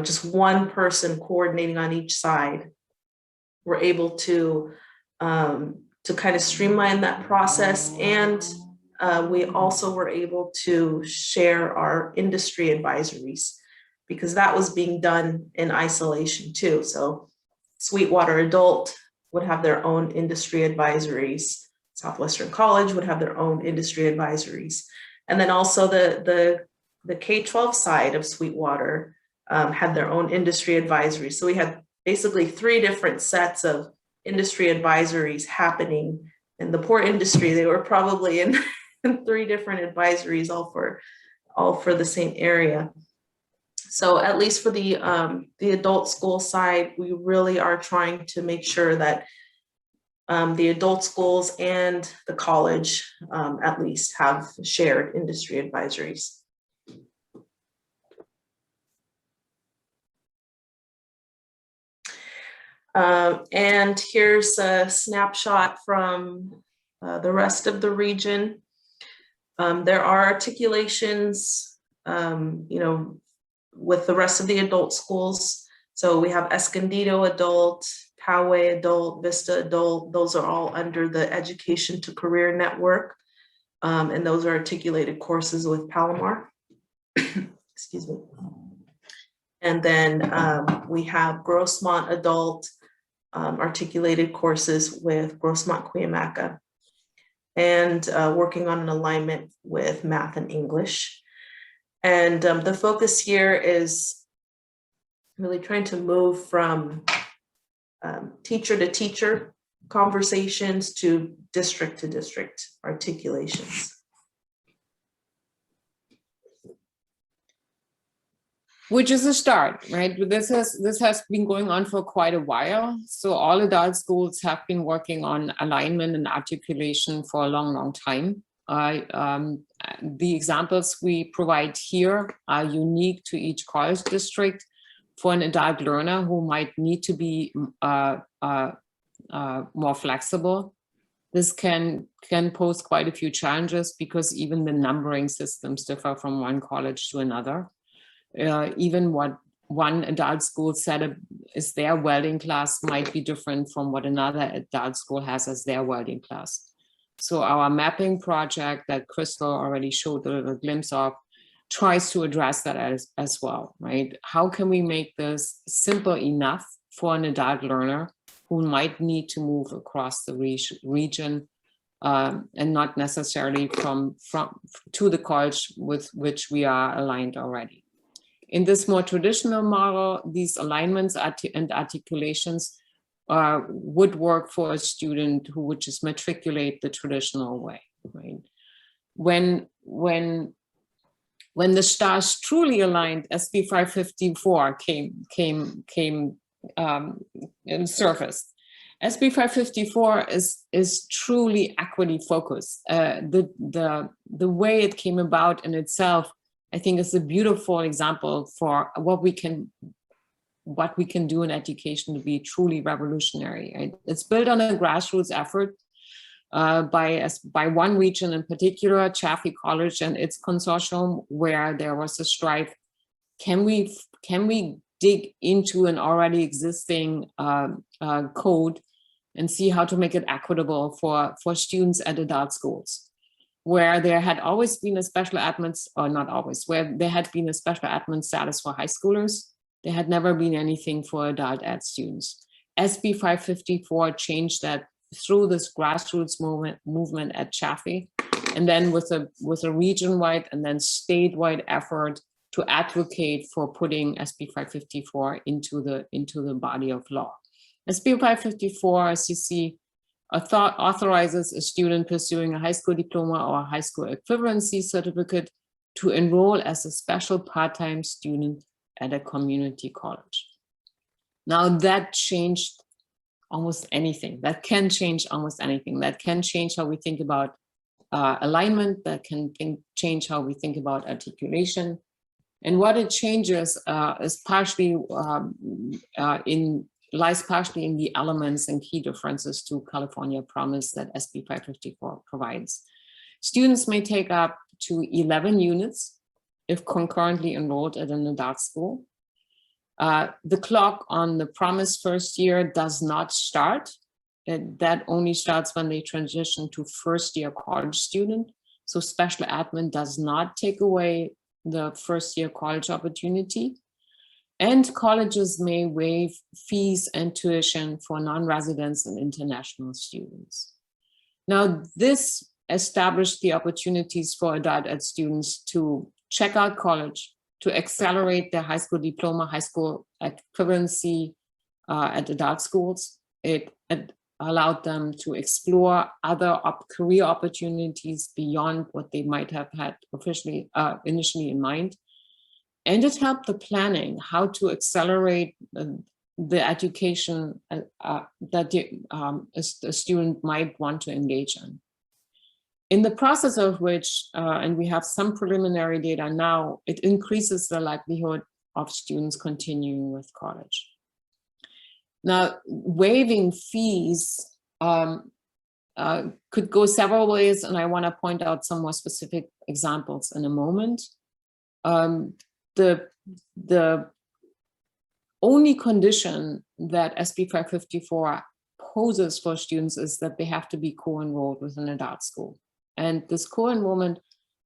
just one person coordinating on each side, we're able to kind of streamline that process. And we also were able to share our industry advisories, because that was being done in isolation too. So Sweetwater Adult would have their own industry advisories. Southwestern College would have their own industry advisories. And then also the K-12 side of Sweetwater had their own industry advisories. So we had basically 3 different sets of industry advisories happening in the port industry, they were probably in, in 3 different advisories, all for the same area. So at least for the adult school side, we really are trying to make sure that the adult schools and the college at least have shared industry advisories. And here's a snapshot from the rest of the region. There are articulations, you know, with the rest of the adult schools. So we have Escondido Adult, Poway Adult, Vista Adult. Those are all under the Education to Career Network. And those are articulated courses with Palomar. Excuse me. And then we have Grossmont Adult articulated courses with Grossmont Cuyamaca, and working on an alignment with math and English. And the focus here is really trying to move from teacher to teacher conversations to district articulations. Which is a start, right? This has been going on for quite a while. So all adult schools have been working on alignment and articulation for a long, long time. The examples we provide here are unique to each college district for an adult learner who might need to be more flexible. This can pose quite a few challenges because even the numbering systems differ from one college to another. Even what one adult school set up is their welding class might be different from what another adult school has as their welding class. So our mapping project that Crystal already showed a little glimpse of tries to address that as well, right? How can we make this simple enough for an adult learner who might need to move across the region and not necessarily to the college with which we are aligned already? In this more traditional model, these alignments and articulations would work for a student who would just matriculate the traditional way, right? When the stars truly aligned, SB 554 came and surfaced. SB 554 is truly equity focused. The way it came about in itself, I think, is a beautiful example for what we can do in education to be truly revolutionary. Right? It's built on a grassroots effort by one region in particular, Chaffey College and its consortium, where there was a strive. Can we dig into an already existing code and see how to make it equitable for students at adult schools, where there had always been a special admin, or not always, where there had been a special admin status for high schoolers. There had never been anything for adult ed students. SB 554 changed that through this grassroots movement at Chaffey, and then with a region-wide and then statewide effort to advocate for putting SB 554 into the body of law. SB 554, as you see, authorizes a student pursuing a high school diploma or a high school equivalency certificate to enroll as a special part-time student at a community college. Now that changed almost anything. That can change almost anything. That can change how we think about alignment. That can change how we think about articulation. And what it changes is partially lies partially in the elements and key differences to California Promise that SB 554 provides. Students may take up to 11 units if concurrently enrolled at an adult school. The clock on the Promise first year does not start. That only starts when they transition to first year college student. So special admin does not take away the first year college opportunity. And colleges may waive fees and tuition for non-residents and international students. Now, this established the opportunities for adult ed students to check out college, to accelerate their high school diploma, high school equivalency at adult schools. It allowed them to explore other career opportunities beyond what they might have had officially initially in mind. And it helped the planning, how to accelerate the education that a student might want to engage in. In the process of which, and we have some preliminary data now, it increases the likelihood of students continuing with college. Now, waiving fees could go several ways, and I want to point out some more specific examples in a moment. The only condition that SB 554 poses for students is that they have to be co-enrolled with an adult school. And this co-enrollment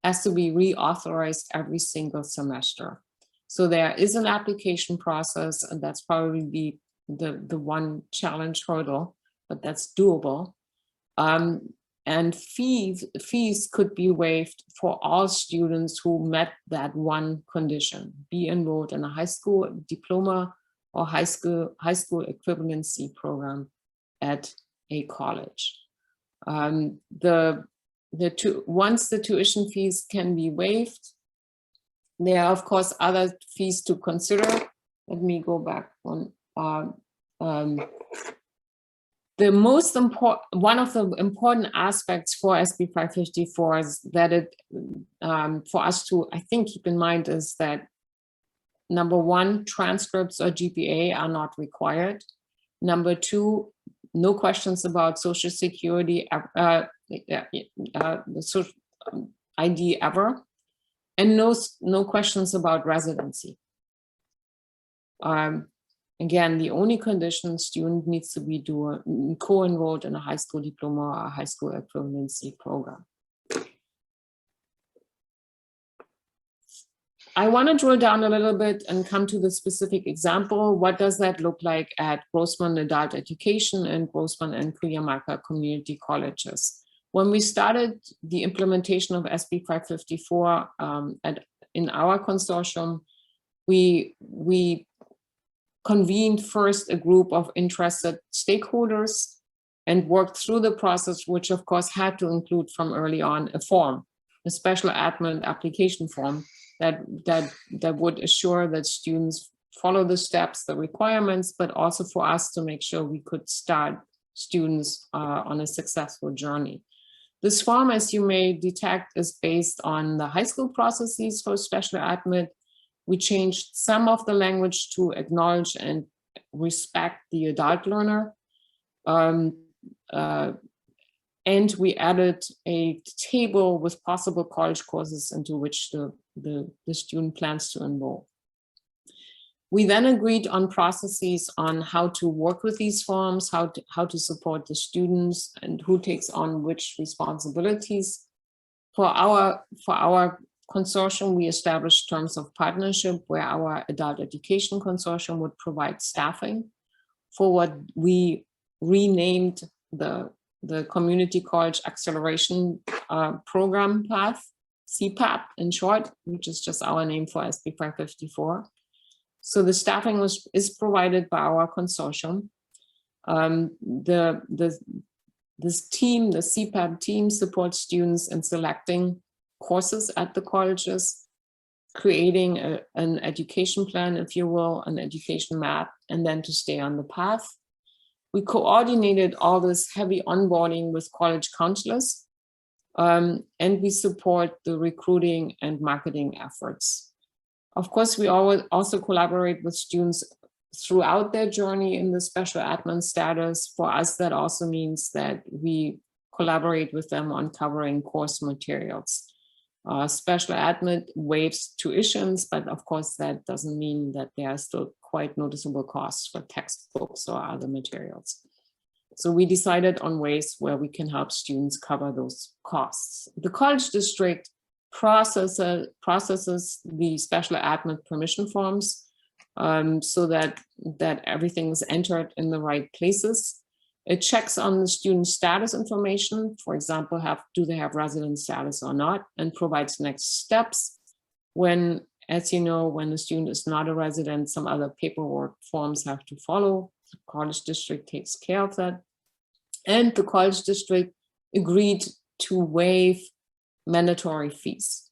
has to be reauthorized every single semester. So there is an application process, and that's probably the one challenge hurdle, but that's doable. And fees could be waived for all students who met that one condition: be enrolled in a high school diploma or high school equivalency program at a college. Once the tuition fees can be waived, there are of course other fees to consider. Let me go back one. The most important, one of the important aspects for SB 554 is that it, for us to, I think, keep in mind is that number one, transcripts or GPA are not required. Number two, no questions about Social Security, the social ID ever, and no questions about residency. Again, the only condition student needs to be co-enrolled in a high school diploma or a high school equivalency program. I want to drill down a little bit and come to the specific example. What does that look like at Grossman Adult Education and Grossman and Cuyamaca Community Colleges? When we started the implementation of SB 554 in our consortium, we convened first a group of interested stakeholders and worked through the process, which of course had to include from early on a form, a special admin application form that would assure that students follow the steps, the requirements, but also for us to make sure we could start students on a successful journey. This form, as you may detect, is based on the high school processes for special admit. We changed some of the language to acknowledge and respect the adult learner. And we added a table with possible college courses into which the student plans to enroll. We then agreed on processes on how to work with these forms, how to support the students, and who takes on which responsibilities. For our consortium, we established terms of partnership where our adult education consortium would provide staffing for what we renamed the Community College Acceleration Program Path, CPAP in short, which is just our name for SB 554. So the staffing is provided by our consortium. This team, the CPAP team, supports students in selecting courses at the colleges, creating an education plan, if you will, an education map, and then to stay on the path. We coordinated all this heavy onboarding with college counselors, and we support the recruiting and marketing efforts. Of course, we always also collaborate with students throughout their journey in the special admin status. For us, that also means that we collaborate with them on covering course materials. Special admit waives tuitions, but of course that doesn't mean that there are still quite noticeable costs for textbooks or other materials. So we decided on ways where we can help students cover those costs. The college district processes the special admit permission forms so that everything is entered in the right places. It checks on the student status information, for example, do they have resident status or not, and provides next steps. When, as you know, when the student is not a resident, some other paperwork forms have to follow. The college district takes care of that. And the college district agreed to waive mandatory fees.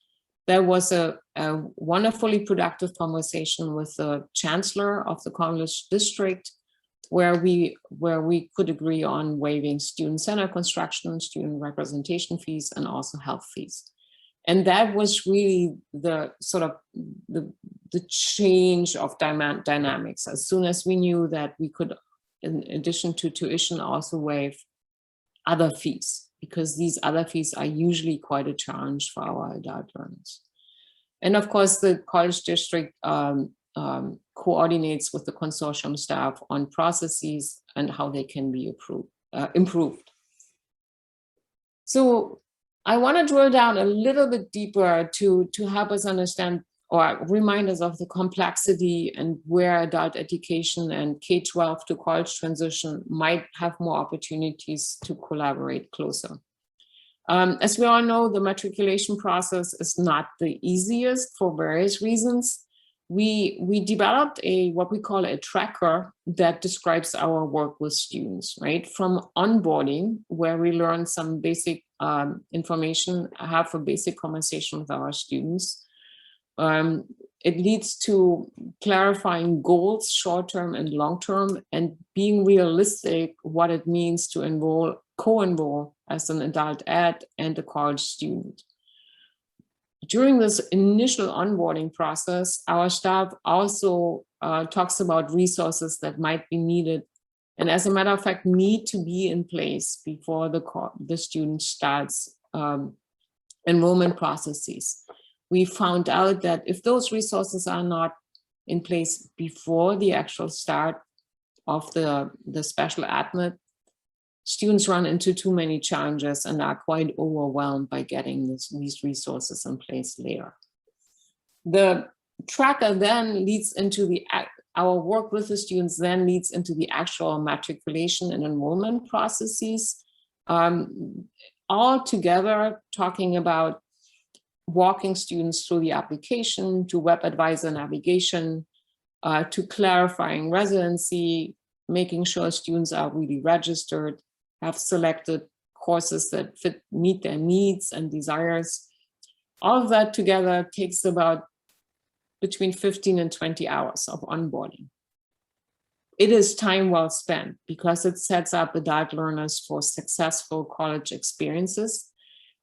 There was a wonderfully productive conversation with the chancellor of the college district, where we could agree on waiving student center construction, student representation fees, and also health fees. And that was really the sort of the change of dynamics. As soon as we knew that we could, in addition to tuition, also waive other fees, because these other fees are usually quite a challenge for our adult learners. And of course, the college district coordinates with the consortium staff on processes and how they can be improved. So I want to drill down a little bit deeper to help us understand or remind us of the complexity and where adult education and K-12 to college transition might have more opportunities to collaborate closer. As we all know, the matriculation process is not the easiest for various reasons. We developed what we call a tracker that describes our work with students, right? From onboarding, where we learn some basic information, have a basic conversation with our students. It leads to clarifying goals, short-term and long-term, and being realistic what it means to co-enroll as an adult ed and a college student. During this initial onboarding process, our staff also talks about resources that might be needed, and as a matter of fact, need to be in place before the student starts enrollment processes. We found out that if those resources are not in place before the actual start of the special admit, students run into too many challenges and are quite overwhelmed by getting these resources in place later. The tracker then leads into our work with the students then leads into the actual matriculation and enrollment processes, all together talking about walking students through the application, to web advisor navigation, to clarifying residency, making sure students are really registered, have selected courses that meet their needs and desires. All of that together takes about between 15 and 20 hours of onboarding. It is time well spent because it sets up adult learners for successful college experiences,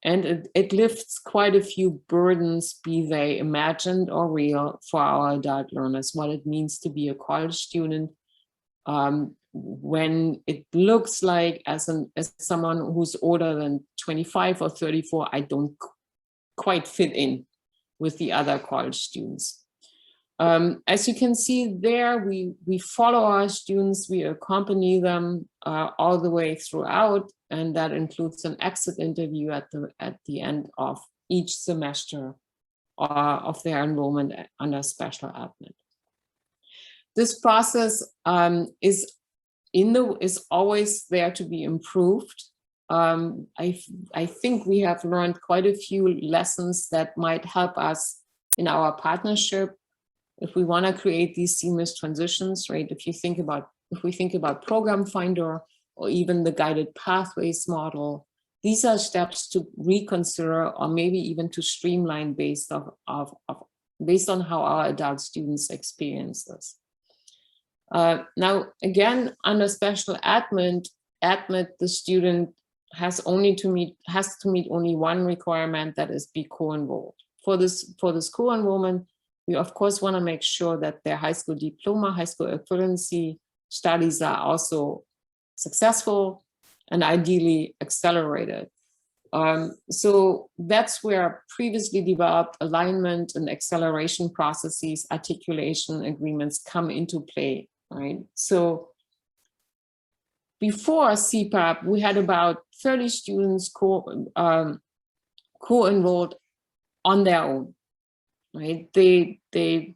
and it lifts quite a few burdens, be they imagined or real, for our adult learners, what it means to be a college student, when it looks like as someone who's older than 25 or 34, I don't quite fit in with the other college students. As you can see there, we follow our students, we accompany them all the way throughout, and that includes an exit interview at the end of each semester of their enrollment under special admit. This process is always there to be improved. I think we have learned quite a few lessons that might help us in our partnership if we want to create these seamless transitions, right? If we think about Program Finder or even the guided pathways model, these are steps to reconsider or maybe even to streamline based on how our adult students experience this. Now, again, under special admit, the student has to meet only one requirement, that is be co-enrolled. For this co-enrollment, we of course want to make sure that their high school diploma, high school equivalency studies are also successful and ideally accelerated. So that's where previously developed alignment and acceleration processes, articulation agreements come into play, right? So before CPAP, we had about 30 students co-enrolled on their own, right? They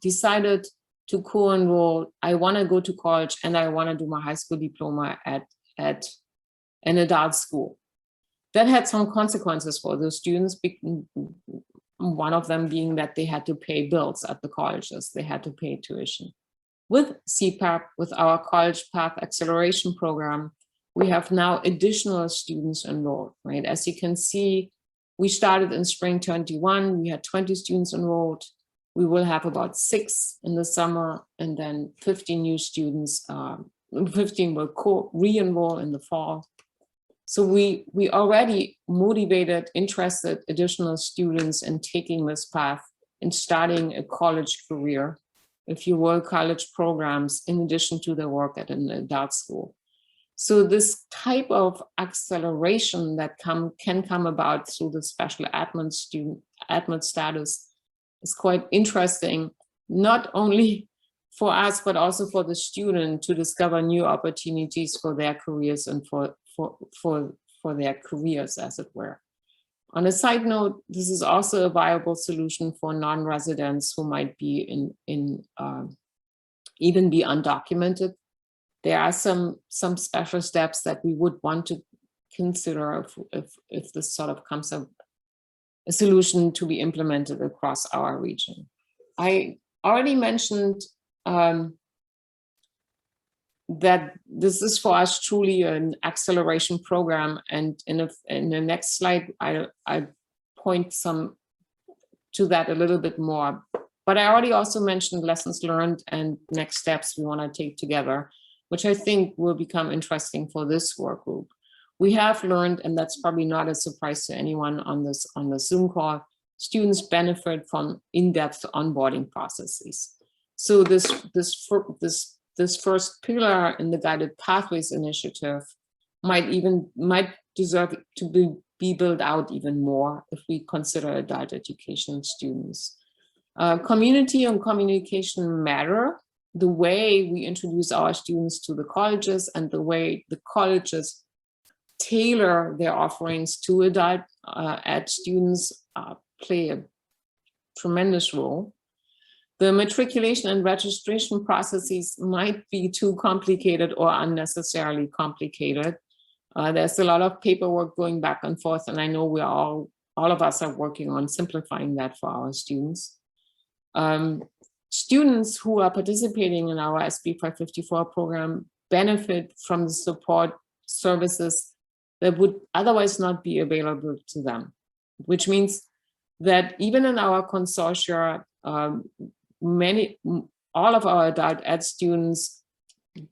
decided to co-enroll. I want to go to college and I want to do my high school diploma at an adult school. That had some consequences for those students, one of them being that they had to pay bills at the colleges, they had to pay tuition. With CPAP, with our College Path Acceleration Program, we have now additional students enrolled, right? As you can see, we started in spring 21, we had 20 students enrolled. We will have about 6 in the summer, and then 15 new students, 15 will re-enroll in the fall. So we already motivated, interested additional students in taking this path and starting a college career, if you will, college programs, in addition to their work at an adult school. So this type of acceleration that can come about through the special admin status is quite interesting, not only for us, but also for the student to discover new opportunities for their careers and for their careers, as it were. On a side note, this is also a viable solution for non-residents who might be even be undocumented. There are some special steps that we would want to consider if this sort of comes up a solution to be implemented across our region. I already mentioned that this is for us truly an acceleration program, and in the next slide I point to that a little bit more. But I already also mentioned lessons learned and next steps we want to take together, which I think will become interesting for this work group. We have learned, and that's probably not a surprise to anyone on the Zoom call, students benefit from in-depth onboarding processes. So this first pillar in the Guided Pathways Initiative might deserve to be built out even more if we consider adult education students. Community and communication matter. The way we introduce our students to the colleges and the way the colleges tailor their offerings to adult ed students play a tremendous role. The matriculation and registration processes might be too complicated or unnecessarily complicated. There's a lot of paperwork going back and forth, and I know all of us are working on simplifying that for our students. Students who are participating in our SB 554 program benefit from the support services that would otherwise not be available to them, which means that even in our consortia, all of our adult ed students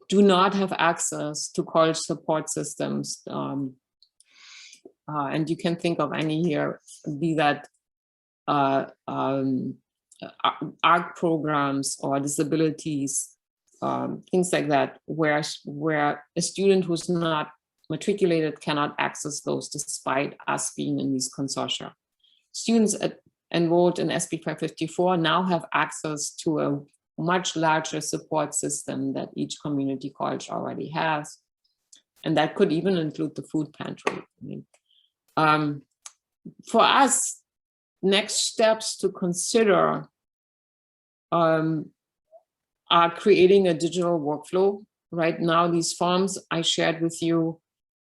do not have access to college support systems. And you can think of any here, be that ARC programs or disabilities, things like that, where a student who's not matriculated cannot access those despite us being in these consortia. Students enrolled in SB 554 now have access to a much larger support system that each community college already has. And that could even include the food pantry. For us, next steps to consider are creating a digital workflow. Right now, these forms I shared with you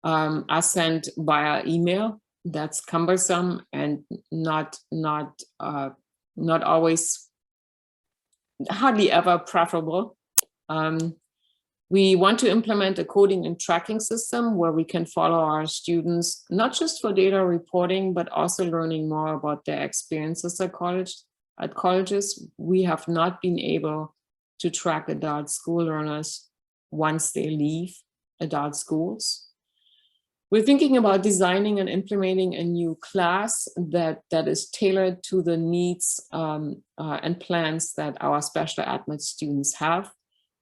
are sent via email. That's cumbersome and not always, hardly ever preferable. We want to implement a coding and tracking system where we can follow our students, not just for data reporting, but also learning more about their experiences at colleges. We have not been able to track adult school learners once they leave adult schools. We're thinking about designing and implementing a new class that is tailored to the needs and plans that our special admit students have,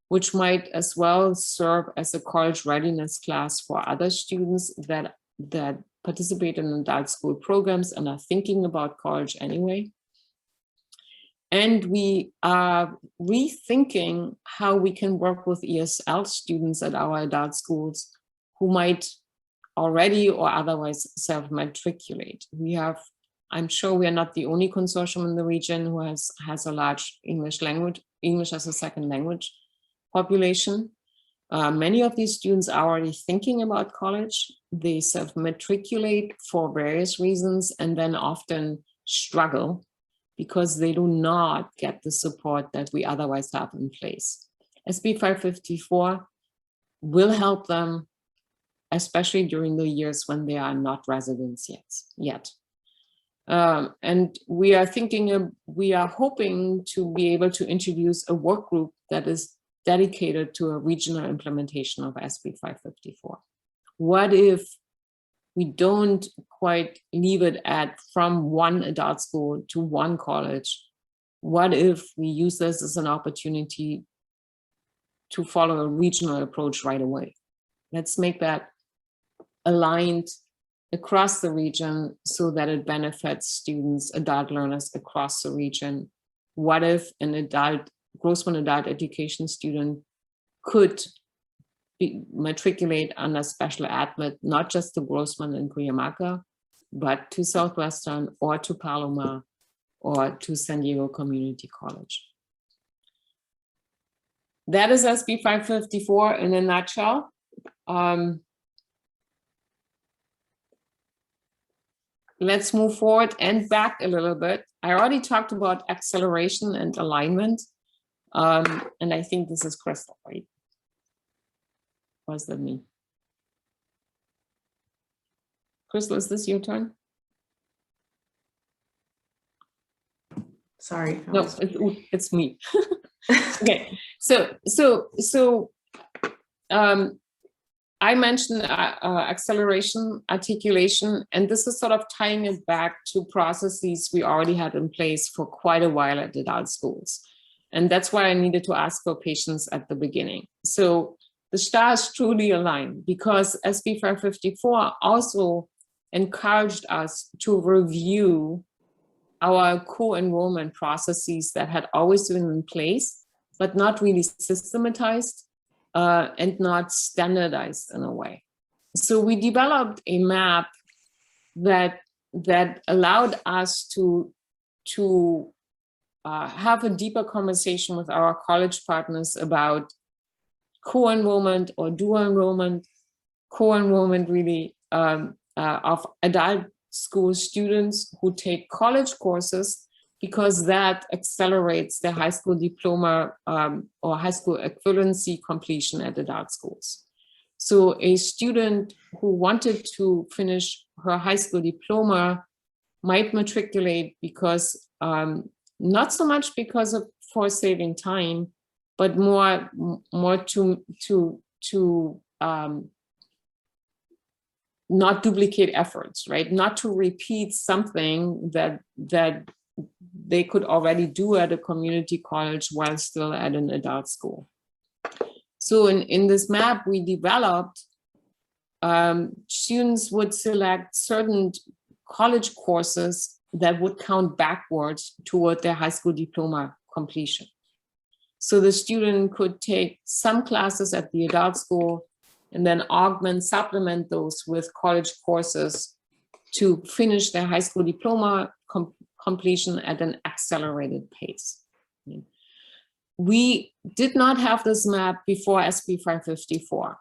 which might as well serve as a college readiness class for other students that participate in adult school programs and are thinking about college anyway. And we are rethinking how we can work with ESL students at our adult schools who might already or otherwise self-matriculate. I'm sure we are not the only consortium in the region who has a large English as a second language population. Many of these students are already thinking about college. They self-matriculate for various reasons and then often struggle because they do not get the support that we otherwise have in place. SB 554 will help them especially during the years when they are not residents yet. And we are hoping to be able to introduce a work group that is dedicated to a regional implementation of SB 554. What if we don't quite leave it at from one adult school to one college? What if we use this as an opportunity to follow a regional approach right away? Let's make that aligned across the region so that it benefits students, adult learners across the region. What if an Grossman adult education student could matriculate under special admit, not just to Grossman and Cuyamaca, but to Southwestern or to Paloma or to San Diego Community College? That is SB 554 in a nutshell. Let's move forward and back a little bit. I already talked about acceleration and alignment. And I think this is Crystal, right? What does that mean? Crystal, is this your turn? Sorry. No, it's me. Okay, so I mentioned acceleration, articulation, and this is sort of tying it back to processes we already had in place for quite a while at adult schools. And that's why I needed to ask for patience at the beginning. So the stars truly aligned because SB 554 also encouraged us to review our co-enrollment processes that had always been in place, but not really systematized and not standardized in a way. So we developed a map that allowed us to have a deeper conversation with our college partners about co-enrollment or dual enrollment, co-enrollment really of adult school students who take college courses, because that accelerates their high school diploma or high school equivalency completion at adult schools. So a student who wanted to finish her high school diploma might matriculate because, not so much because of for saving time, but more to not duplicate efforts, right? Not to repeat something that they could already do at a community college while still at an adult school. So in this map we developed, students would select certain college courses that would count backwards toward their high school diploma completion. So the student could take some classes at the adult school and then supplement those with college courses to finish their high school diploma completion at an accelerated pace. We did not have this map before SB 554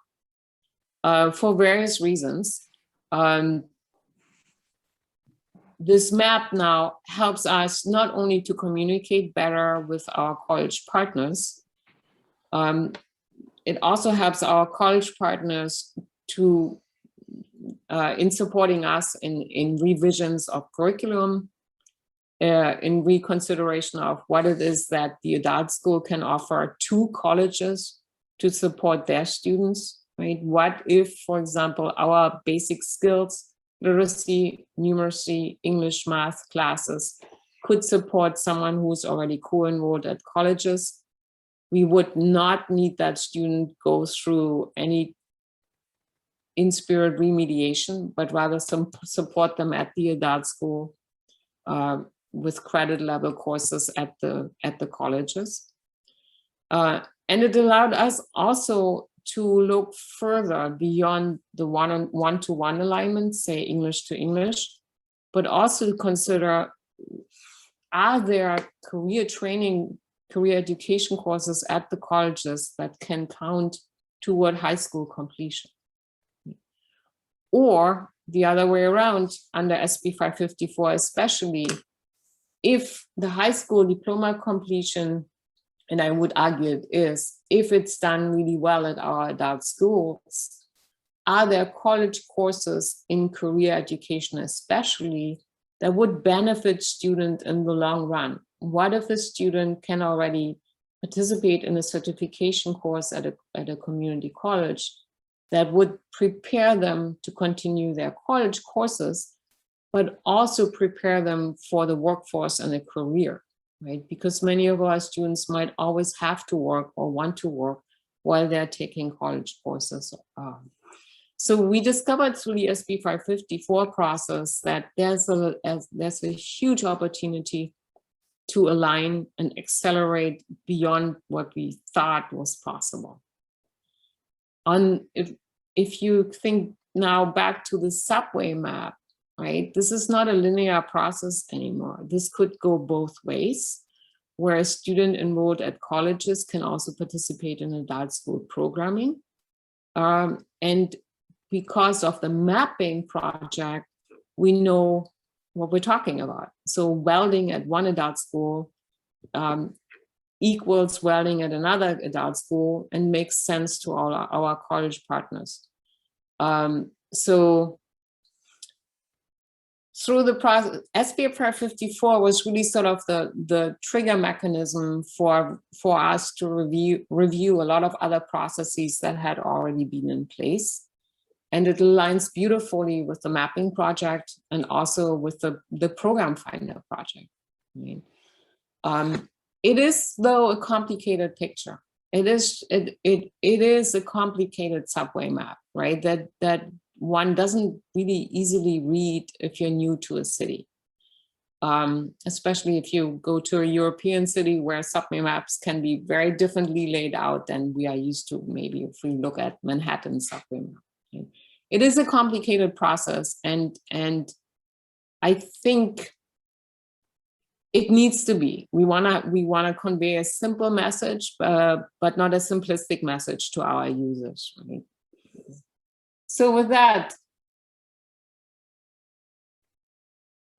for various reasons. This map now helps us not only to communicate better with our college partners, it also helps our college partners to in supporting us in revisions of curriculum, in reconsideration of what it is that the adult school can offer to colleges to support their students, right? What if, for example, our basic skills, literacy, numeracy, English, math classes could support someone who's already co-enrolled at colleges? We would not need that student go through any in-spirit remediation, but rather support them at the adult school with credit level courses at the colleges. And it allowed us also to look further beyond the one-to-one alignment, say English to English, but also to consider, are there career training, career education courses at the colleges that can count toward high school completion? Or the other way around, under SB 554 especially, if the high school diploma completion, and I would argue it is, if it's done really well at our adult schools, are there college courses in career education especially that would benefit students in the long run? What if a student can already participate in a certification course at a community college that would prepare them to continue their college courses, but also prepare them for the workforce and a career, right? Because many of our students might always have to work or want to work while they're taking college courses. So we discovered through the SB 554 process that there's a huge opportunity to align and accelerate beyond what we thought was possible. If you think now back to the subway map, right? This is not a linear process anymore. This could go both ways, where a student enrolled at colleges can also participate in adult school programming. And because of the mapping project, we know what we're talking about. So welding at one adult school equals welding at another adult school and makes sense to all our college partners. So through the process, SB 554 was really sort of the trigger mechanism for us to review a lot of other processes that had already been in place. And it aligns beautifully with the mapping project and also with the program finder project. I mean, it is, though, a complicated picture. It is a complicated subway map, right? That one doesn't really easily read if you're new to a city, especially if you go to a European city where subway maps can be very differently laid out than we are used to. Maybe if we look at Manhattan subway map. Okay? It is a complicated process, and I think it needs to be. We wanna convey a simple message, but not a simplistic message to our users. Right? So with that,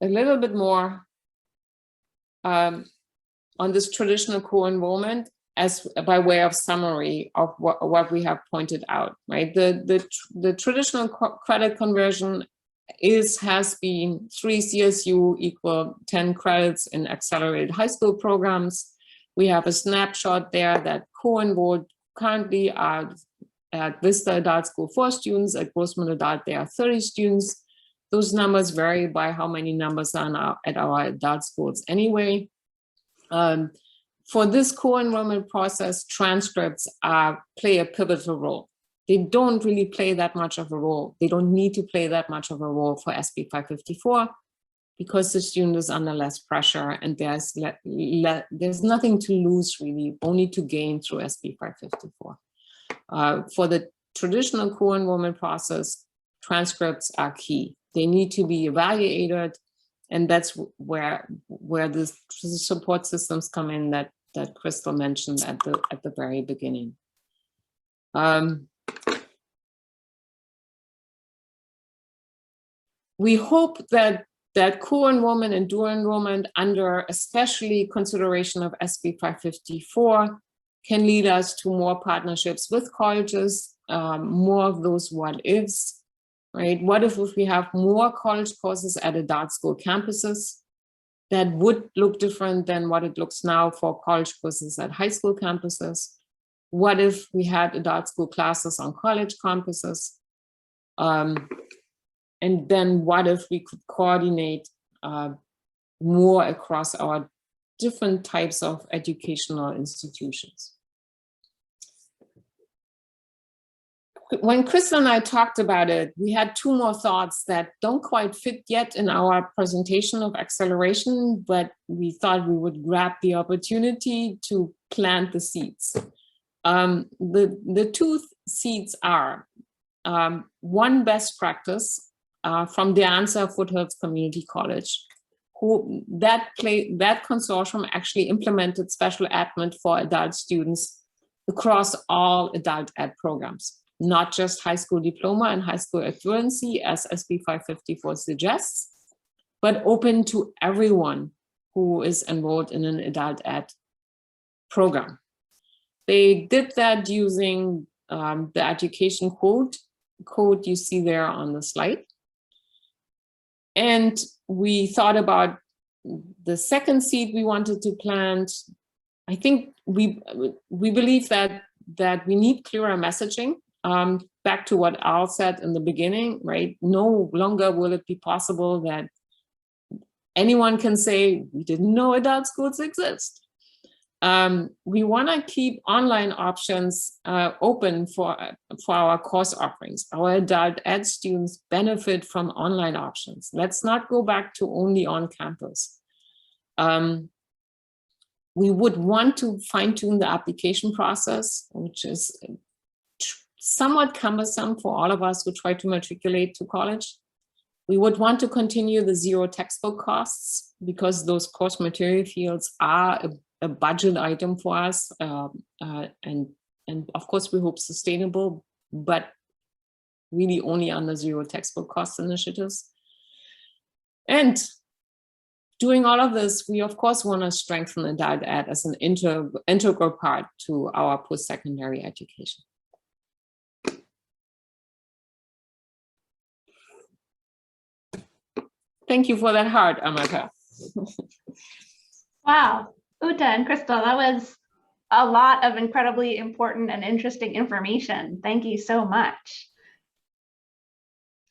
a little bit more on this traditional co-enrollment as by way of summary of what we have pointed out. Right, the traditional credit conversion has been 3 CSU equal 10 credits in accelerated high school programs. We have a snapshot there that co-enrolled currently are at Vista Adult School 4 students, at Grossman Adult there are 30 students. Those numbers vary by how many numbers are at our adult schools anyway. For this co-enrollment process, transcripts play a pivotal role. They don't really play that much of a role. They don't need to play that much of a role for SB 554 because the student is under less pressure and there's nothing to lose really, only to gain through SB 554. For the traditional co-enrollment process, transcripts are key. They need to be evaluated, and that's where the support systems come in that Crystal mentioned at the very beginning. We hope that co-enrollment and dual enrollment under especially consideration of SB 554 can lead us to more partnerships with colleges, more of those what ifs, right? What if we have more college courses at adult school campuses that would look different than what it looks now for college courses at high school campuses? What if we had adult school classes on college campuses? And then what if we could coordinate more across our different types of educational institutions? When Crystal and I talked about it, we had 2 more thoughts that don't quite fit yet in our presentation of acceleration, but we thought we would grab the opportunity to plant the seeds. The 2 seeds are one best practice from De Anza Foothills Community College, who that consortium actually implemented special admit for adult students across all adult ed programs, not just high school diploma and high school equivalency as SB 554 suggests, but open to everyone who is enrolled in an adult ed program. They did that using the education code code you see there on the slide. And we thought about the second seed we wanted to plant. I think we believe that we need clearer messaging. Back to what Al said in the beginning, right? No longer will it be possible that anyone can say, we didn't know adult schools exist. We want to keep online options open for our course offerings. Our adult ed students benefit from online options. Let's not go back to only on campus. We would want to fine-tune the application process, which is somewhat cumbersome for all of us who try to matriculate to college. We would want to continue the zero textbook costs because those course material fields are a budget item for us. And of course, we hope sustainable, but really only under zero textbook cost initiatives. And doing all of this, we of course want to strengthen adult ed as an integral part to our post-secondary education. Thank you for that heart, Amata. Wow, Uta and Crystal, that was a lot of incredibly important and interesting information. Thank you so much.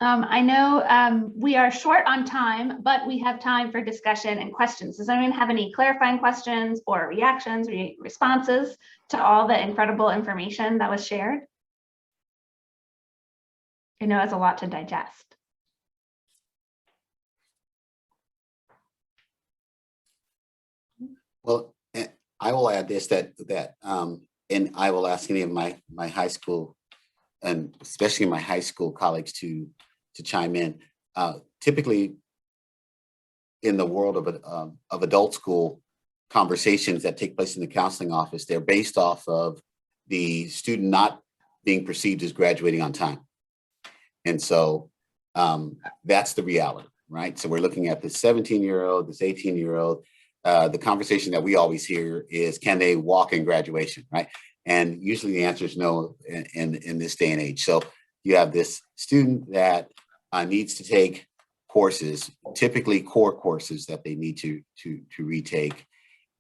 I know we are short on time, but we have time for discussion and questions. Does anyone have any clarifying questions or reactions or responses to all the incredible information that was shared? I know it's a lot to digest. Well, I will add this, and I will ask any of my high school, and especially my high school colleagues to chime in. Typically, in the world of adult school conversations that take place in the counseling office, they're based off of the student not being perceived as graduating on time. And so that's the reality, right? So we're looking at this 17-year-old, this 18-year-old. The conversation that we always hear is, can they walk in graduation, right? And usually the answer is no in this day and age. So you have this student that needs to take courses, typically core courses that they need to retake.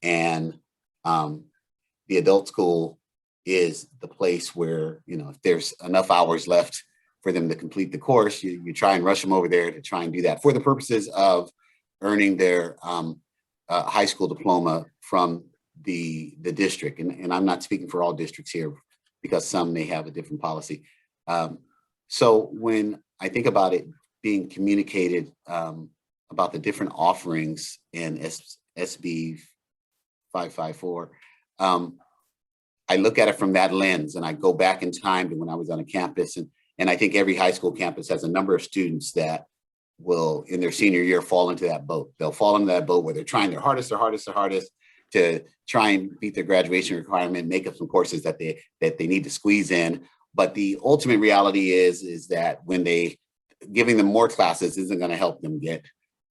And the adult school is the place where, you know, if there's enough hours left for them to complete the course, you try and rush them over there to try and do that for the purposes of earning their high school diploma from the district. And I'm not speaking for all districts here because some may have a different policy. So when I think about it being communicated about the different offerings in SB 554, I look at it from that lens and I go back in time to when I was on a campus. And I think every high school campus has a number of students that will, in their senior year, fall into that boat. They'll fall into that boat where they're trying their hardest to try and beat their graduation requirement, make up some courses that they need to squeeze in. But the ultimate reality is that when giving them more classes isn't going to help them get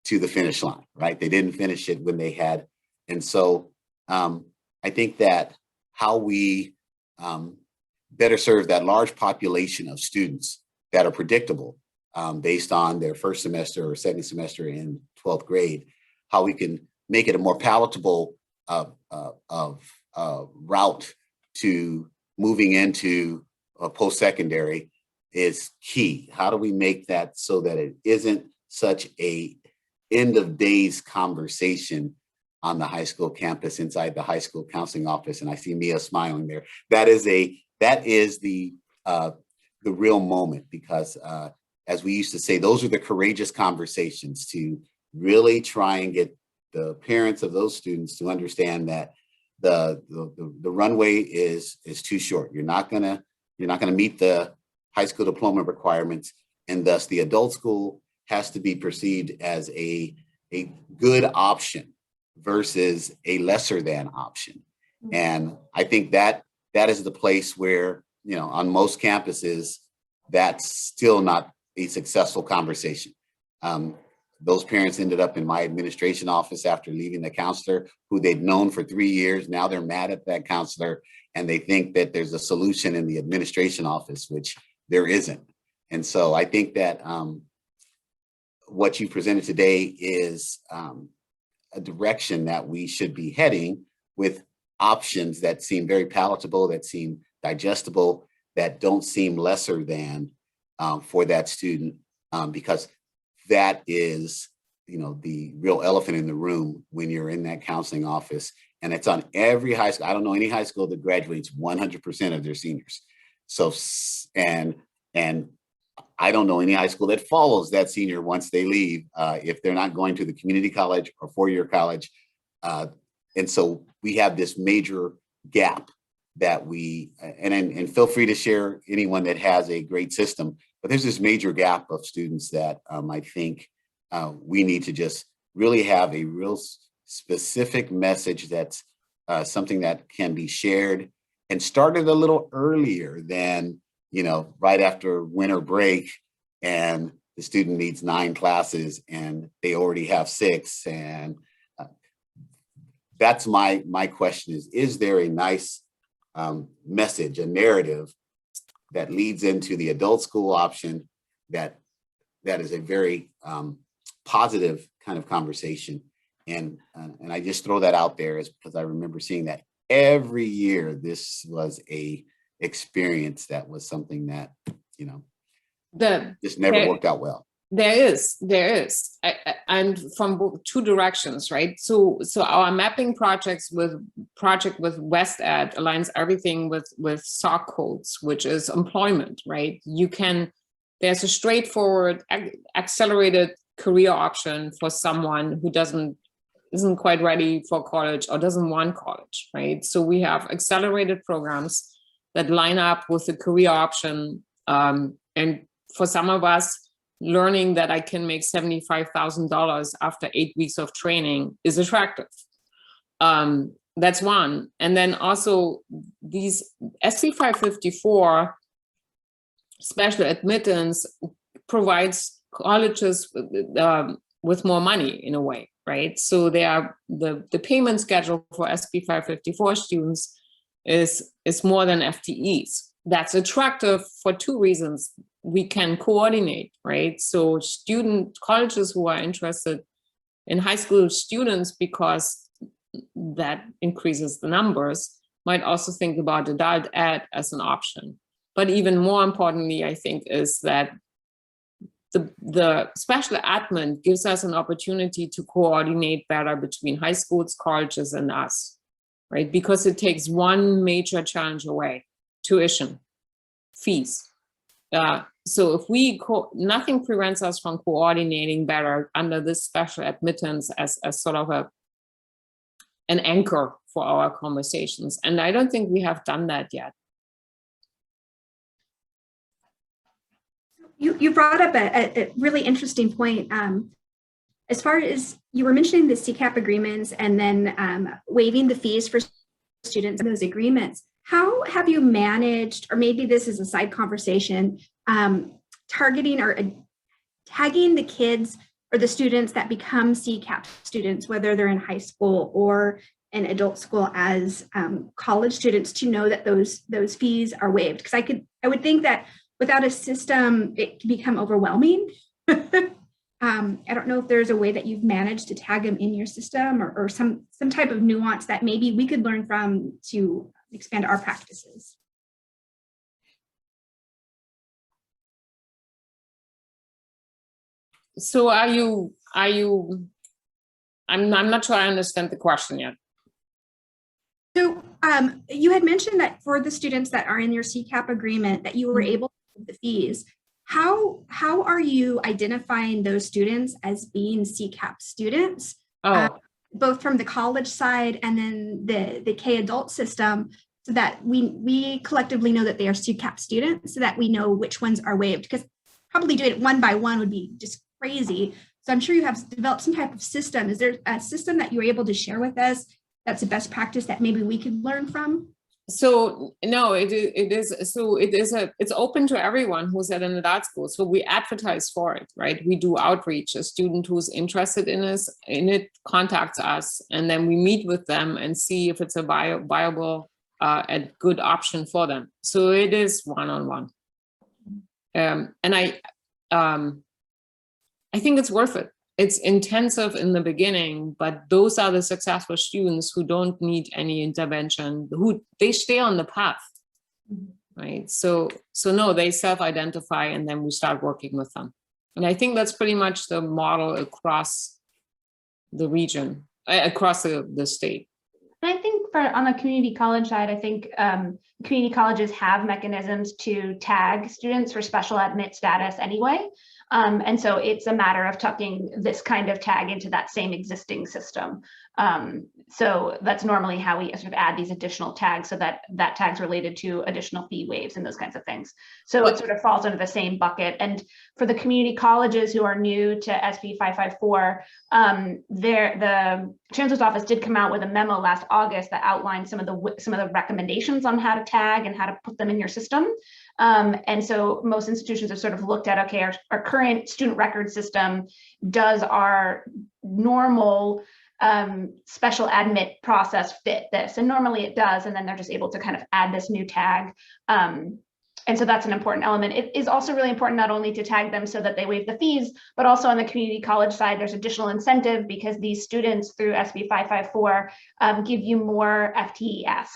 to the finish line, right? They didn't finish it when they had. And so I think that how we better serve that large population of students that are predictable based on their first semester or second semester in 12th grade, how we can make it a more palatable route to moving into post-secondary is key. How do we make that so that it isn't such a end of days conversation on the high school campus inside the high school counseling office? And I see Mia smiling there. That is the real moment, because as we used to say, those are the courageous conversations to really try and get the parents of those students to understand that the runway is too short. You're not gonna meet the high school diploma requirements, and thus the adult school has to be perceived as a good option versus a lesser than option. And I think that is the place where, you know, on most campuses, that's still not a successful conversation. Those parents ended up in my administration office after leaving the counselor who they'd known for 3 years. Now they're mad at that counselor and they think that there's a solution in the administration office, which there isn't. And so I think that what you presented today is a direction that we should be heading, with options that seem very palatable, that seem digestible, that don't seem lesser than for that student, because that is, the real elephant in the room when you're in that counseling office. And it's on every high school. I don't know any high school that graduates 100% of their seniors. So, and I don't know any high school that follows that senior once they leave, if they're not going to the community college or four-year college. And so we have this major gap that and feel free to share anyone that has a great system, but there's this major gap of students that I think we need to just really have a real specific message that's something that can be shared and started a little earlier than, right after winter break, and the student needs 9 classes and they already have 6. And that's my question is there a nice message, a narrative that leads into the adult school option that is a very positive kind of conversation? And I just throw that out there is because I remember seeing that every year. This was a experience that was something that, just never worked out well. There is, and from 2 directions, right? So our mapping project with West Ed aligns everything with SOC codes, which is employment, right? There's a straightforward accelerated career option for someone who isn't quite ready for college or doesn't want college, right? So we have accelerated programs that line up with the career option, and for some of us, learning that I can make $75,000 after 8 weeks of training is attractive. That's one. And then also these SB 554 special admittance provides colleges with more money in a way, right? So the payment schedule for SB 554 students is more than FTEs. That's attractive for 2 reasons. We can coordinate, right? So colleges who are interested in high school students, because that increases the numbers, might also think about adult ed as an option. But even more importantly, I think, is that the special admin gives us an opportunity to coordinate better between high schools, colleges, and us, right? Because it takes one major challenge away: tuition, fees. So if nothing prevents us from coordinating better under this special admittance as sort of an anchor for our conversations. And I don't think we have done that yet. You brought up a really interesting point. As far as you were mentioning the CCAP agreements and then waiving the fees for students in those agreements, how have you managed, or maybe this is a side conversation, targeting or tagging the kids or the students that become CCAP students, whether they're in high school or in adult school, as college students, to know that those fees are waived? Because I would think that without a system, it can become overwhelming. I don't know if there's a way that you've managed to tag them in your system, or some type of nuance that maybe we could learn from to expand our practices. So I'm not sure I understand the question yet. So you had mentioned that for the students that are in your CCAP agreement that you were able to pay the fees. How are you identifying those students as being CCAP students? Both from the college side and then the K adult system, so that we collectively know that they are CCAP students, so that we know which ones are waived, because probably doing it one by one would be just crazy. So I'm sure you have developed some type of system. Is there a system that you're able to share with us that's a best practice that maybe we could learn from? So no, it's open to everyone who's at an adult school. So we advertise for it, right? We do outreach. A student who's interested in it contacts us, and then we meet with them and see if it's a viable, a good option for them. So it is one-on-one. I think it's worth it. It's intensive in the beginning, but those are the successful students who don't need any intervention, who they stay on the path, right? So no, they self-identify and then we start working with them. And I think that's pretty much the model across the region, across the state. And I think on the community college side, I think community colleges have mechanisms to tag students for special admit status anyway. And so it's a matter of tucking this kind of tag into that same existing system. So that's normally how we sort of add these additional tags so that that tag's related to additional fee waves and those kinds of things. So it sort of falls under the same bucket. And for the community colleges who are new to SB 554, the Chancellor's Office did come out with a memo last August that outlined some of the recommendations on how to tag and how to put them in your system. And so most institutions have sort of looked at, okay, our current student record system, does our normal special admit process fit this? And normally it does, and then they're just able to kind of add this new tag. And so that's an important element. It is also really important not only to tag them so that they waive the fees, but also on the community college side, there's additional incentive because these students through SB 554 give you more FTES.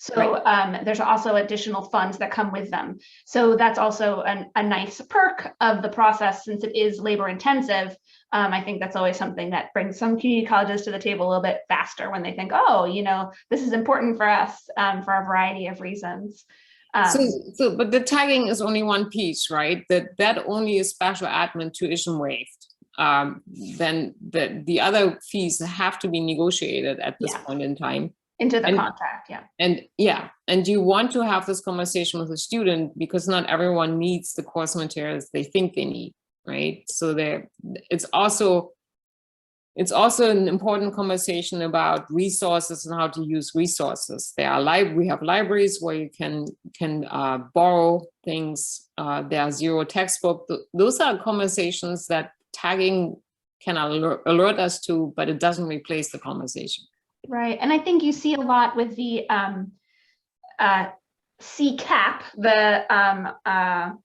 So there's also additional funds that come with them. So that's also a nice perk of the process since it is labor intensive. I think that's always something that brings some community colleges to the table a little bit faster when they think, oh, you know, this is important for us for a variety of reasons. But the tagging is only one piece, right? That only is special admin tuition waived. Then the other fees have to be negotiated at this point in time. Into the contract, yeah. And you want to have this conversation with the student because not everyone needs the course materials they think they need, right? So it's also an important conversation about resources and how to use resources. We have libraries where you can borrow things. There are zero textbook. Those are conversations that tagging can alert us to, but it doesn't replace the conversation. Right, and I think you see a lot with the CCAP, the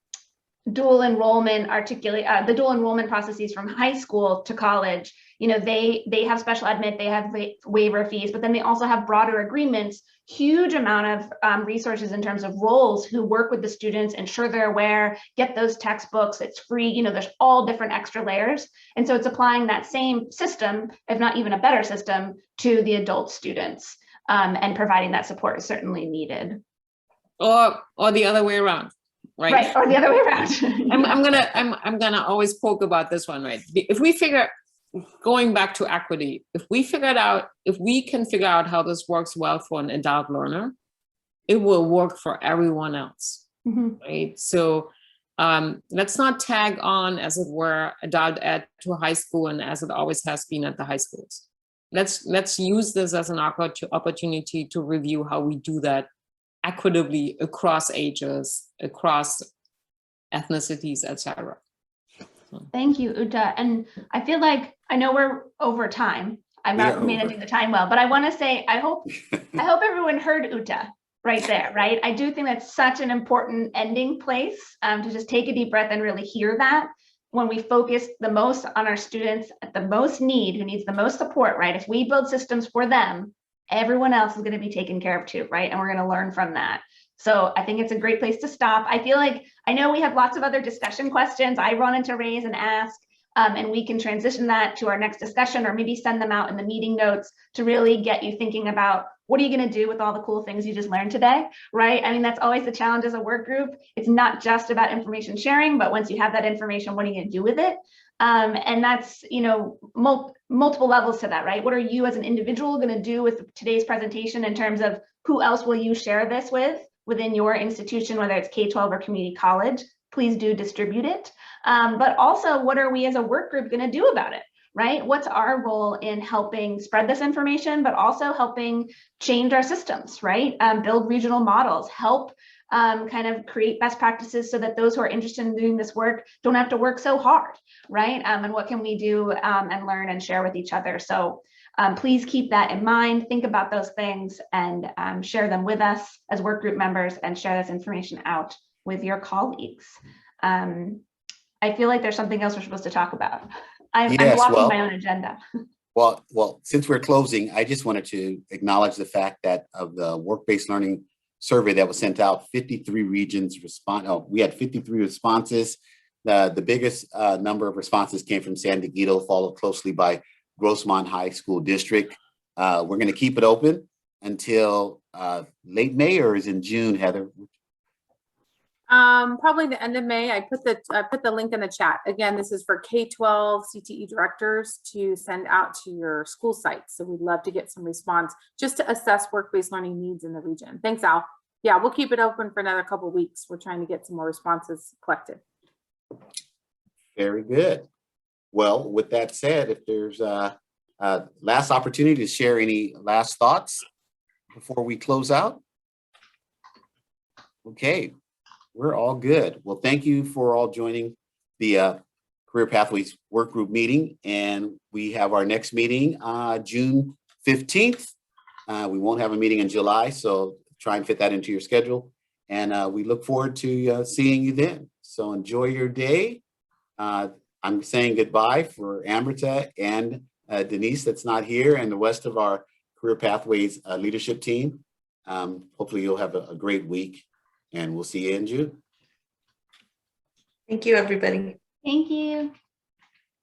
dual enrollment the dual enrollment processes from high school to college. You know, they have special admit, they have waiver fees, but then they also have broader agreements, huge amount of resources in terms of roles who work with the students, ensure they're aware, get those textbooks, it's free, you know, there's all different extra layers. And so it's applying that same system, if not even a better system, to the adult students, and providing that support is certainly needed. Or the other way around. Right, or the other way around. I'm gonna always poke about this one, right? If we figure, going back to equity, if we can figure out how this works well for an adult learner, it will work for everyone else, right? So let's not tag on, as it were, adult ed to high school, and as it always has been at the high schools. Let's use this as an opportunity to review how we do that equitably across ages, across ethnicities, etc. Thank you, Uta. And I feel like, I know we're over time. I'm not managing the time well, but I want to say, I hope everyone heard Uta right there, right? I do think that's such an important ending place to just take a deep breath and really hear that. When we focus the most on our students at the most need, who needs the most support, right? If we build systems for them, everyone else is going to be taken care of too, right? And we're going to learn from that. So I think it's a great place to stop. I feel like, I know we have lots of other discussion questions I wanted to raise and ask, and we can transition that to our next discussion or maybe send them out in the meeting notes to really get you thinking about what are you going to do with all the cool things you just learned today, right? I mean, that's always the challenge as a work group. It's not just about information sharing, but once you have that information, what are you going to do with it? And that's, you know, multiple levels to that, right? What are you as an individual going to do with today's presentation in terms of who else will you share this with within your institution, whether it's K-12 or community college? Please do distribute it. But also, what are we as a work group going to do about it, right? What's our role in helping spread this information, but also helping change our systems, right? Build regional models, help kind of create best practices so that those who are interested in doing this work don't have to work so hard, right? And what can we do and learn and share with each other? So please keep that in mind, think about those things and share them with us as work group members and share this information out with your colleagues. I feel like there's something else we're supposed to talk about. I'm Yes, blocking well- my own agenda. Well, since we're closing, I just wanted to acknowledge the fact that of the work-based learning survey that was sent out, 53 regions respond. Oh, we had 53 responses. The biggest number of responses came from San Diego, followed closely by Grossmont High School District. We're going to keep it open until late May, or is in June, Heather? Probably the end of May. I put the link in the chat. Again, this is for K-12 CTE directors to send out to your school sites. So we'd love to get some response just to assess work-based learning needs in the region. Thanks, Al. Yeah, we'll keep it open for another couple of weeks. We're trying to get some more responses collected. Very good. Well, with that said, if there's a last opportunity to share any last thoughts before we close out. Okay, we're all good. Well, thank you for all joining the Career Pathways Work Group meeting. And we have our next meeting June 15th. We won't have a meeting in July, so try and fit that into your schedule. And we look forward to seeing you then. So enjoy your day. I'm saying goodbye for Amrita and Denise that's not here, and the rest of our Career Pathways leadership team. Hopefully you'll have a great week, and we'll see you in June. Thank you, everybody. Thank you.